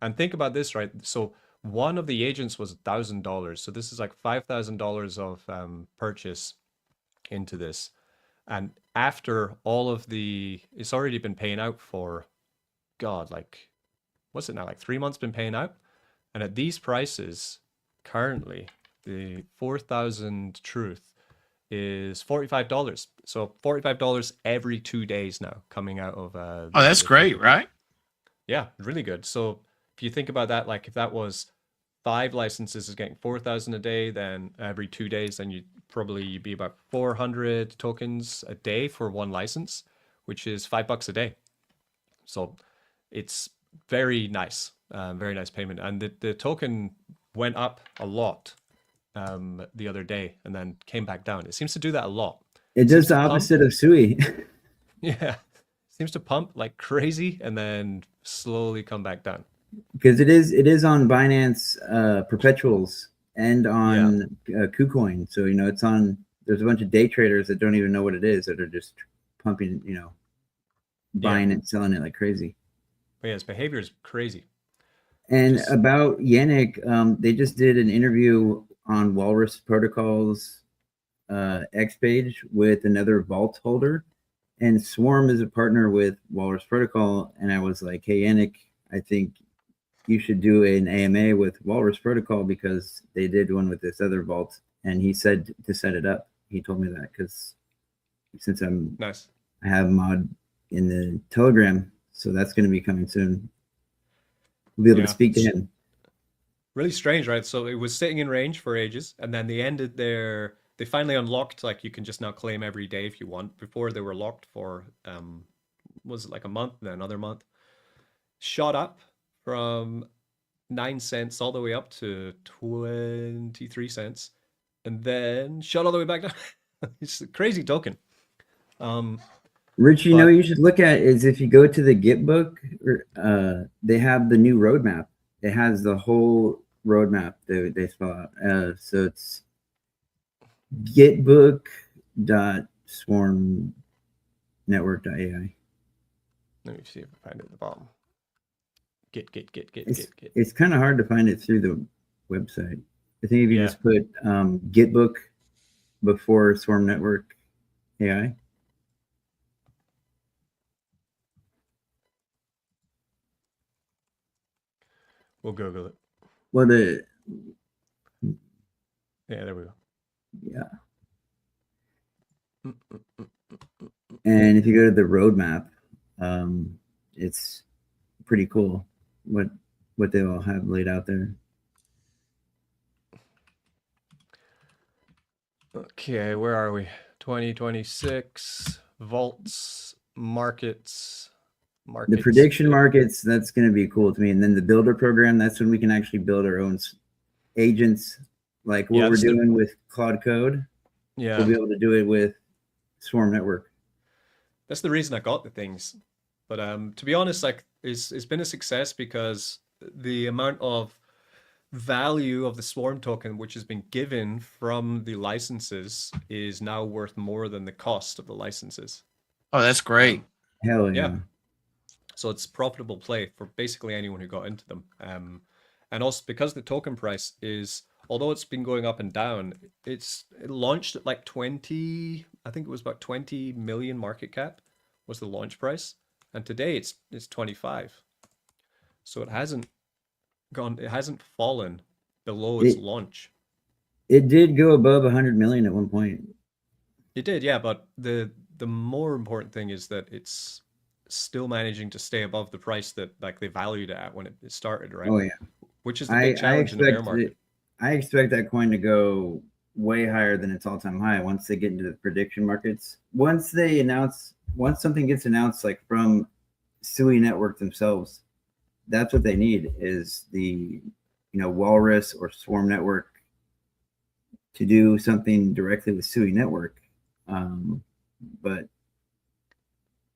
and think about this, right? So one of the agents was $1,000. So this is like $5,000 of purchase into this. And after all of it's already been paying out for, God, like, what's it now? Like 3 months been paying out. And at these prices, currently, the 4,000 truth is $45. So $45 every 2 days now coming out of. Oh, that's great, right? Yeah, really good. So if you think about that, like if that was 5 licenses is getting 4,000 a day, then every 2 days, then you'd be about 400 tokens a day for one license, which is $5 a day. So it's very nice payment. And the token went up a lot the other day and then came back down. It seems to do that a lot. It does the opposite of SUI. Yeah, seems to pump like crazy and then slowly come back down. Because it is on Binance perpetuals and on KuCoin. So, it's on, there's a bunch of day traders that don't even know what it is, that are just pumping, buying and selling it like crazy. But yeah, its behavior is crazy. And about Yannick, they just did an interview on Walrus Protocol's X page with another vault holder. And Swarm is a partner with Walrus Protocol. And I was like, hey, Yannick, I think you should do an AMA with Walrus Protocol, because they did one with this other vault. And he said to set it up. He told me that, because since I have mod in the Telegram, so that's going to be coming soon. We'll be able to speak to him. Really strange, right? So it was sitting in range for ages, and then they finally unlocked, like you can just now claim every day if you want. Before they were locked for, was it like a month, then another month? Shot up from 9 cents all the way up to 23 cents, and then shot all the way back down. It's a crazy token. Rich, what you should look at is, if you go to the Git book, they have the new roadmap. It has the whole roadmap they spell out. So it's gitbook.swarmnetwork.ai. Let me see if I find it at the bottom. Git. It's kind of hard to find it through the website. I think if you just put before Swarm Network AI? We'll Google it. Well, the Yeah, there we go. yeah. And if you go to the roadmap, it's pretty cool what they all have laid out there. Okay, where are we? 2026 vaults, markets. The prediction markets, that's going to be cool to me. And then the builder program, that's when we can actually build our own agents, like what we're doing with Cloud Code. Yeah, we'll be able to do it with Swarm Network. That's the reason I got the things. But to be honest, like it's been a success because the amount of value of the Swarm token which has been given from the licenses is now worth more than the cost of the licenses. Oh, that's great. Hell yeah. So it's profitable play for basically anyone who got into them. And also because the token price is, although it's been going up and down, it launched at like 20, I think it was about 20 million market cap was the launch price. And today it's 25. So it hasn't fallen below its launch. It did go above 100 million at one point. It did, yeah, but the more important thing is that it's still managing to stay above the price that like they valued it at when it started, right? Oh yeah. Which is the big challenge in the bear market. I expect that coin to go way higher than its all-time high once they get into the prediction markets. Once something gets announced, like from SUI network themselves, that's what they need is the Walrus or Swarm Network to do something directly with SUI network. But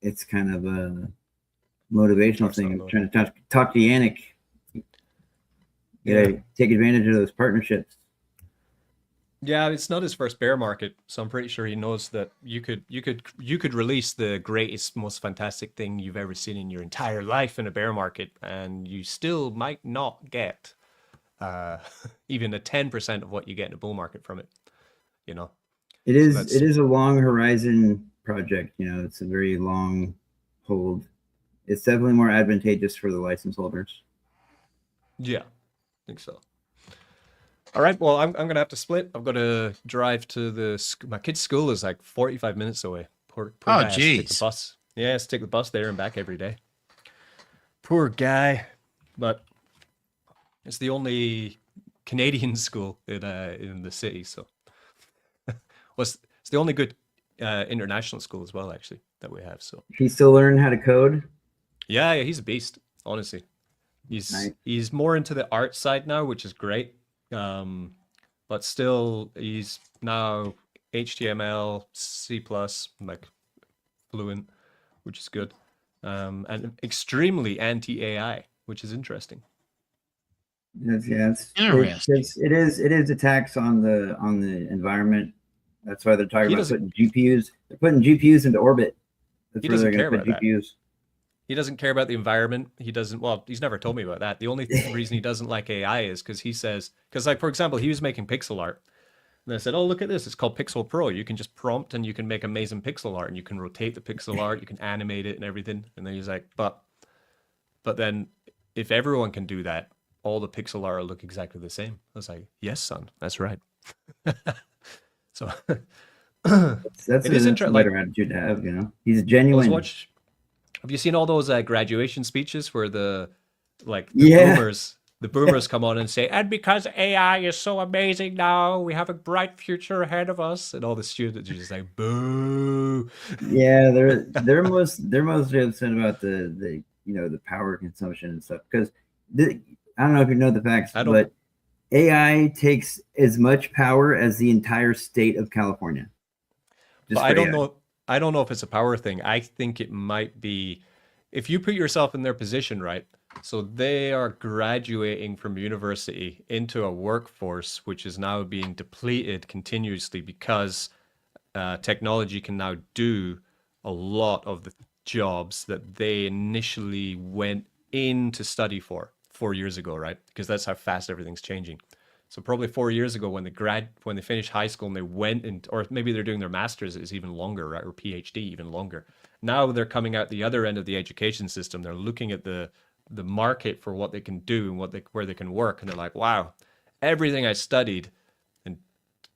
it's kind of a motivational thing. I'm trying to talk to Yannick. Take advantage of those partnerships. Yeah, it's not his first bear market, so I'm pretty sure he knows that you could release the greatest, most fantastic thing you've ever seen in your entire life in a bear market, and you still might not get even a 10% of what you get in a bull market from it. It is a long horizon project. It's a very long hold. It's definitely more advantageous for the license holders. Yeah, I think so. All right, well, I'm gonna have to split. I've got to drive to my kid's school is like 45 minutes away. Poor guy has to take the bus. Yeah, has to take the bus there and back every day. Poor guy, but it's the only Canadian school in the city, so it's the only good international school as well, actually, that we have. So he's still learning how to code. Yeah, he's a beast. Honestly, he's more into the art side now, which is great. But still, he's now HTML, C+, like fluent, which is good, and extremely anti-AI, which is interesting. It's interesting. It is a tax on the environment. That's why they're talking about putting GPUs. They're putting GPUs into orbit. That's where they're going to put GPUs. He doesn't care about the environment. He doesn't. Well, he's never told me about that. The only reason he doesn't like AI is because he says, like, for example, he was making pixel art. And I said, oh, look at this. It's called Pixel Pro. You can just prompt and you can make amazing pixel art and you can rotate the pixel art. You can animate it and everything. And then he's like, but then if everyone can do that, all the pixel art will look exactly the same. I was like, yes, son, that's right. So that's it is interesting. Better attitude to have, He's genuine. Have you seen all those graduation speeches where the boomers come on and say, and because AI is so amazing now, we have a bright future ahead of us, and all the students are just like, boo. Yeah, they're mostly upset about the the power consumption and stuff, because I don't know if you know the facts, but AI takes as much power as the entire state of California. But I don't know. I don't know if it's a power thing. I think it might be, if you put yourself in their position, right? So they are graduating from university into a workforce which is now being depleted continuously because technology can now do a lot of the jobs that they initially went in to study for 4 years ago, right? Because that's how fast everything's changing. So probably 4 years ago when they finished high school and they went in, or maybe they're doing their masters, it's even longer, right? Or PhD, even longer. Now they're coming out the other end of the education system. They're looking at the market for what they can do and where they can work, and they're like, wow, everything I studied and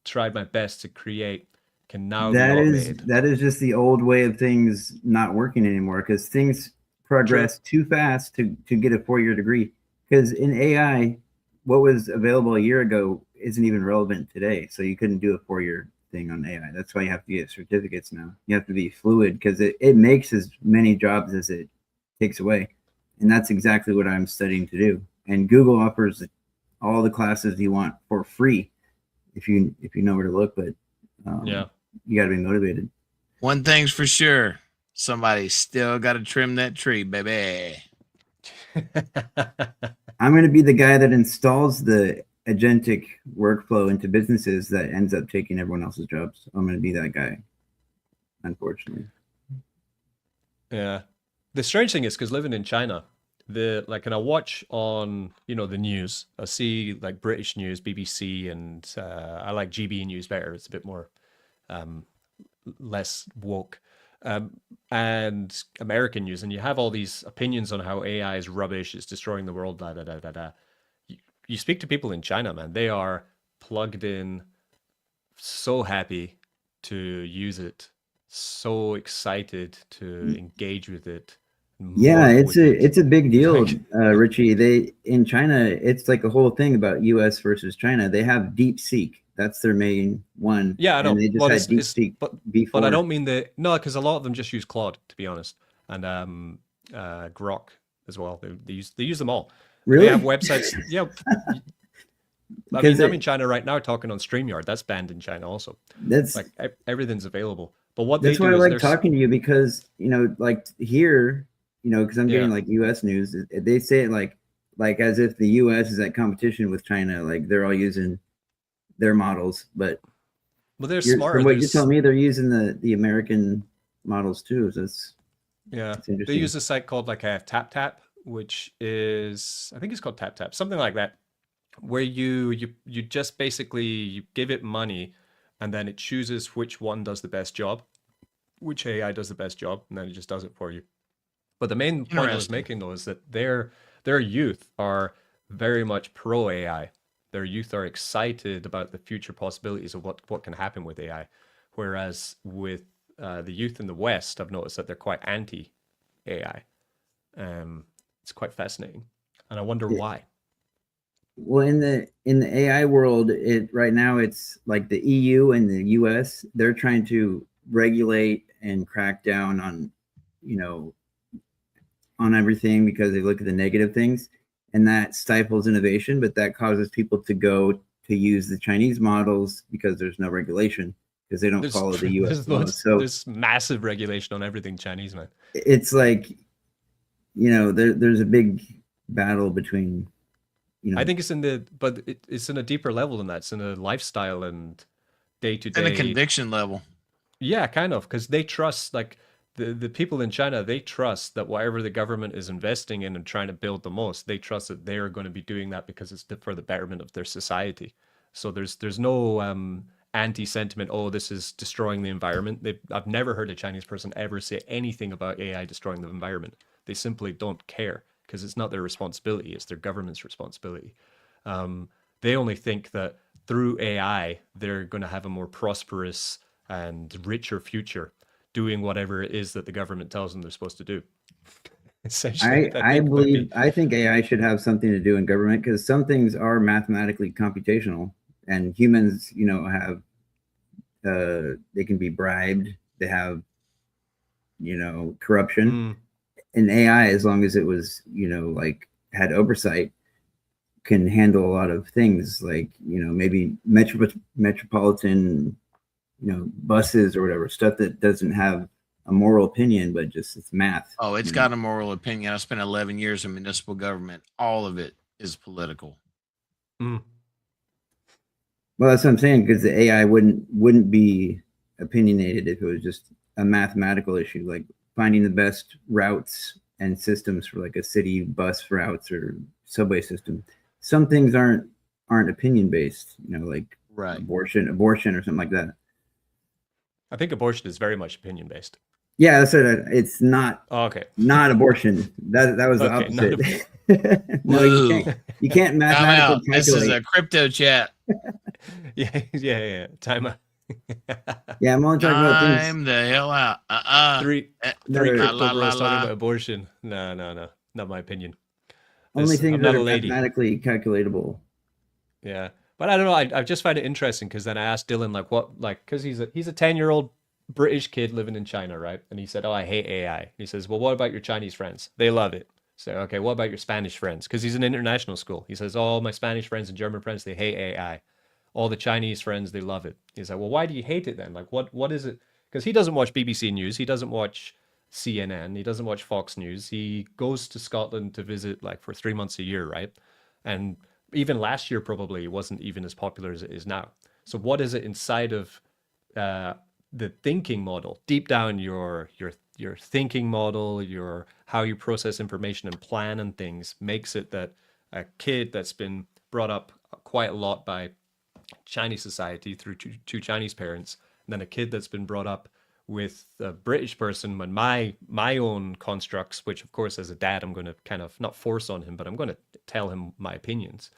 tried my best to create can now be automated. That is just the old way of things not working anymore, because things progress too fast to get a 4-year degree. Because in AI, what was available a year ago isn't even relevant today. So you couldn't do a 4-year thing on AI. That's why you have to get certificates now. You have to be fluid, because it makes as many jobs as it takes away. And that's exactly what I'm studying to do. And Google offers all the classes you want for free if you know where to look. But yeah, you got to be motivated. One thing's for sure, somebody still got to trim that tree, baby. I'm going to be the guy that installs the agentic workflow into businesses that ends up taking everyone else's jobs. I'm going to be that guy, unfortunately. Yeah. The strange thing is, because living in China, and I watch on, the news, I see like British news, BBC, and I like GB news better. It's a bit more less woke. And American news, and you have all these opinions on how AI is rubbish, it's destroying the world, da da da da da. You speak to people in China, man, they are plugged in, so happy to use it, so excited to engage with it. Yeah, it's a big deal, Richie. In China, it's like a whole thing about US versus China. They have DeepSeek. That's their main one. Yeah, I know. And they just had DeepSeek before. But I don't mean no, because a lot of them just use Claude, to be honest, and Grok as well. They use them all. Really? They have websites. Yeah. I'm in China right now talking on StreamYard. That's banned in China also. That's like everything's available. But what that's they do why I is like talking to you, because like here, because I'm getting like US news. They say it like as if the US is at competition with China. Like they're all using their models, but they're smart. From what you tell me, they're using the American models too. So that's interesting. They use a site called like a TapTap, which is, I think it's called TapTap, something like that, where you just basically you give it money, and then it chooses which one does the best job, which AI does the best job, and then it just does it for you. But the main point I was making, though, is that their youth are very much pro AI. Their youth are excited about the future possibilities of what can happen with AI. Whereas with the youth in the West, I've noticed that they're quite anti-AI. It's quite fascinating. And I wonder why. Well, in the AI world, right now it's like the EU and the US, they're trying to regulate and crack down on, on everything, because they look at the negative things, and that stifles innovation, but that causes people to go to use the Chinese models because there's no regulation, because they don't follow the US models. So there's massive regulation on everything Chinese, man. It's like, there's a big battle between, I think it's it's in a deeper level than that. It's in a lifestyle and day-to-day. And a conviction level. Yeah, kind of, because they trust, like, the people in China, they trust that whatever the government is investing in and trying to build the most, they trust that they're going to be doing that because it's for the betterment of their society. So there's no anti-sentiment, oh, this is destroying the environment. I've never heard a Chinese person ever say anything about AI destroying the environment. They simply don't care, because it's not their responsibility, it's their government's responsibility. They only think that through AI, they're going to have a more prosperous and richer future, doing whatever it is that the government tells them they're supposed to do. Essentially, I think AI should have something to do in government, because some things are mathematically computational, and humans, have they can be bribed. They have, corruption. And AI, as long as it was, like had oversight, can handle a lot of things, like, maybe metropolitan, buses or whatever, stuff that doesn't have a moral opinion, but just it's math. Oh, it's got a moral opinion. I spent 11 years in municipal government. All of it is political. Well, that's what I'm saying, because the AI wouldn't be opinionated if it was just a mathematical issue, like finding the best routes and systems for like a city bus routes or subway system. Some things aren't aren't opinion based. Like Right. abortion or something like that. I think abortion is very much opinion based. Yeah, that's it. It's not Oh, okay. not abortion. That was the Okay, not opposite. No, Woo. you can't Come mathematically out. This is calculate. a crypto chat. Yeah. Time out. Yeah, I'm only talking about things. Time the hell out. Three No, crypto la, bros la. talking about abortion. No, not my opinion. Only things I'm that not are a lady. mathematically calculatable. Yeah, but I don't know. I just find it interesting because then I asked Dylan because he's a 10-year-old British kid living in China, right? And he said, "Oh, I hate AI." He says, "Well, what about your Chinese friends? They love it." So, okay, what about your Spanish friends? Because he's an international school. He says, "Oh, my Spanish friends and German friends, they hate AI. All the Chinese friends, they love it." He's like, "Well, why do you hate it then? Like, what is it?" Because he doesn't watch BBC News, he doesn't watch CNN, he doesn't watch Fox News. He goes to Scotland to visit like for 3 months a year, right? And even last year probably wasn't even as popular as it is now. So what is it inside of the thinking model, deep down your thinking model, your how you process information and plan and things makes it that a kid that's been brought up quite a lot by Chinese society through two Chinese parents, and then a kid that's been brought up with a British person when my own constructs, which of course as a dad I'm going to kind of not force on him, but I'm going to tell him my opinions.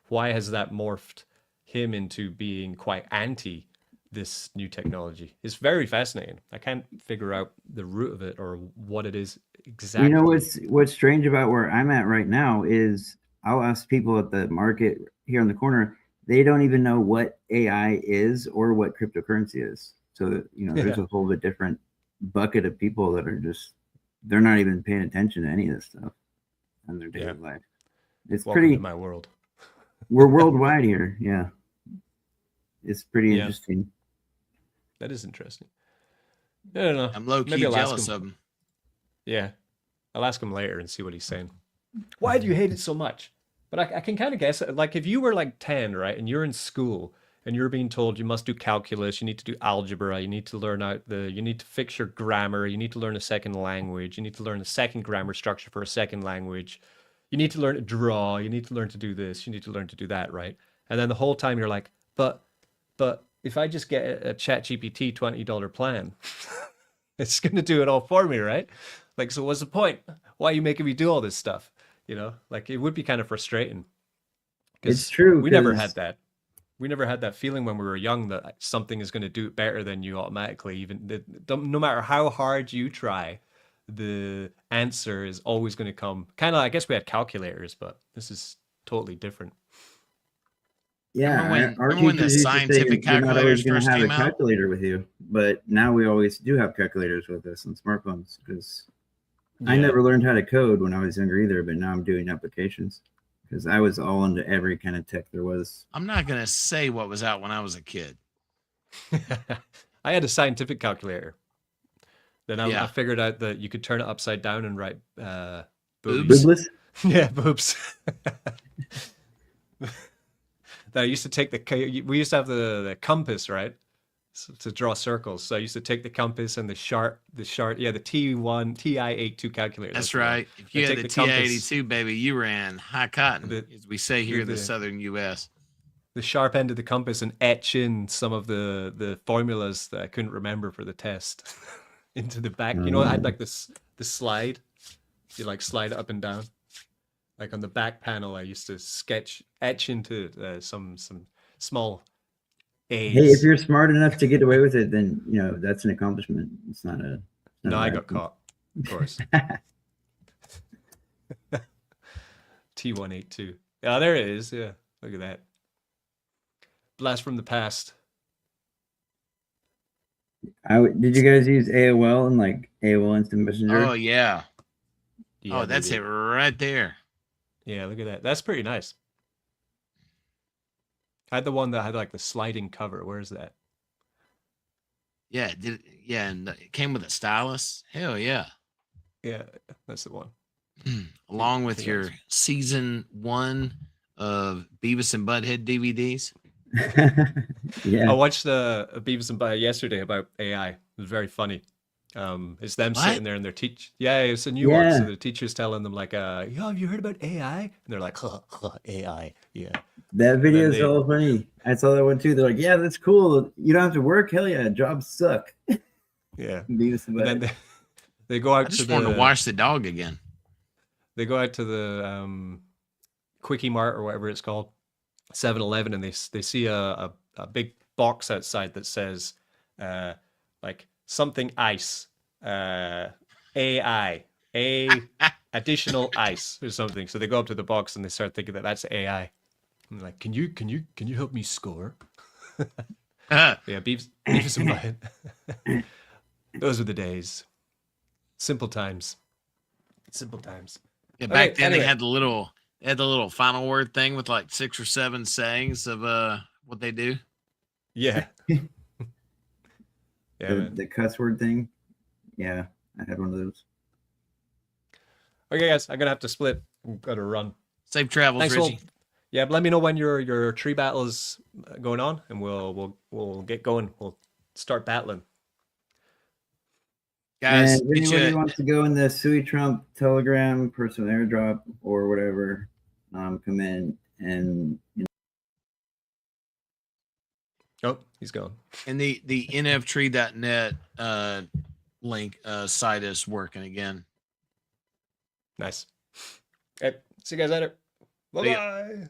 Why has that morphed him into being quite anti this new technology? It's very fascinating. I can't figure out the root of it or what it is exactly. You know what's strange about where I'm at right now is I'll ask people at the market here on the corner, they don't even know what AI is or what cryptocurrency is. So, there's a whole bit different bucket of people that are they're not even paying attention to any of this stuff in their daily life. It's Welcome to my world. We're worldwide here. Yeah. It's pretty interesting. That is interesting. I don't know. I'm low-key jealous of him. Yeah. I'll ask him later and see what he's saying. Why do you hate it so much? But I can kind of guess it. Like if you were like 10, right, and you're in school and you're being told you must do calculus, you need to do algebra, you need to learn you need to fix your grammar, you need to learn a second language, you need to learn a second grammar structure for a second language, you need to learn to draw, you need to learn to do this, you need to learn to do that, right? And then the whole time you're like, but if I just get a ChatGPT $20 plan, it's going to do it all for me, right? Like, so what's the point? Why are you making me do all this stuff? Like it would be kind of frustrating. It's true. We never had that. We never had that feeling when we were young that something is going to do it better than you automatically. No matter how hard you try, the answer is always going to come. Kind of, I guess we had calculators, but this is totally different. Yeah, remember when the scientific calculators you're not always going to have a first came out? calculator with you, but now we always do have calculators with us on smartphones because I never learned how to code when I was younger either, but now I'm doing applications because I was all into every kind of tech there was. I'm not going to say what was out when I was a kid. I had a scientific calculator. Then I figured out that you could turn it upside down and write boobs. Boobless? Yeah, boobs. That I used to take we used to have the compass, right? To draw circles. So I used to take the compass and the TI-82 calculator. That's right. If you had the TI-82, baby, you ran high cotton, as we say here in the southern U.S. The sharp end of the compass and etch in some of the formulas that I couldn't remember for the test into the back. I had like the slide. You like slide it up and down. Like on the back panel, I used to etch into some small A's. Hey, if you're smart enough to get away with it, then that's an accomplishment. It's not a. No, I got caught, of course. T182. Yeah, there it is. Yeah, look at that. Blast from the past. Did you guys use AOL and like AOL Instant Messenger? Oh yeah. Oh, that's it right there. Yeah, look at that. That's pretty nice. I had the one that had like the sliding cover. Where is that? Yeah, and it came with a stylus. Hell yeah. Yeah, that's the one. Along with your season 1 of Beavis and Butthead DVDs. Yeah. I watched the Beavis and Butthead yesterday about AI. It was very funny. It's them sitting there and their teach. Yeah, it's a new one. So the teacher's telling them like, "Yo, have you heard about AI?" And they're like, "AI, yeah." That video is they- so funny. I saw that one too. They're like, yeah, that's cool. You don't have to work. Hell yeah, jobs suck. Yeah. Beavis and And then Butthead. they go out I to just wanted the to wash the dog again. they go out to the Quickie Mart or whatever it's called, 7-Eleven, and they see a big box outside that says like something ice, AI, additional ice or something. So they go up to the box and they start thinking that that's AI. I'm like, can you help me score? Yeah, Beavis and Butthead. Those were the days. Simple times. Simple times. Yeah, All back right, then anyway. they had the little final word thing with like 6 or 7 sayings of what they do. Yeah. Yeah, man. The cuss word thing. Yeah, I had one of those. Okay, guys, I'm gonna have to split. I've got to run. Safe travels, Thanks, Richie. Yeah, but let me know when your tree battle is going on, and we'll get going. We'll start battling. Guys, And if anybody wants to go in the SUI Trump Telegram personal airdrop or whatever, come in and Oh, he's gone. and the nftree.net link site is working again. Nice. Okay, see you guys later. See ya. Bye bye.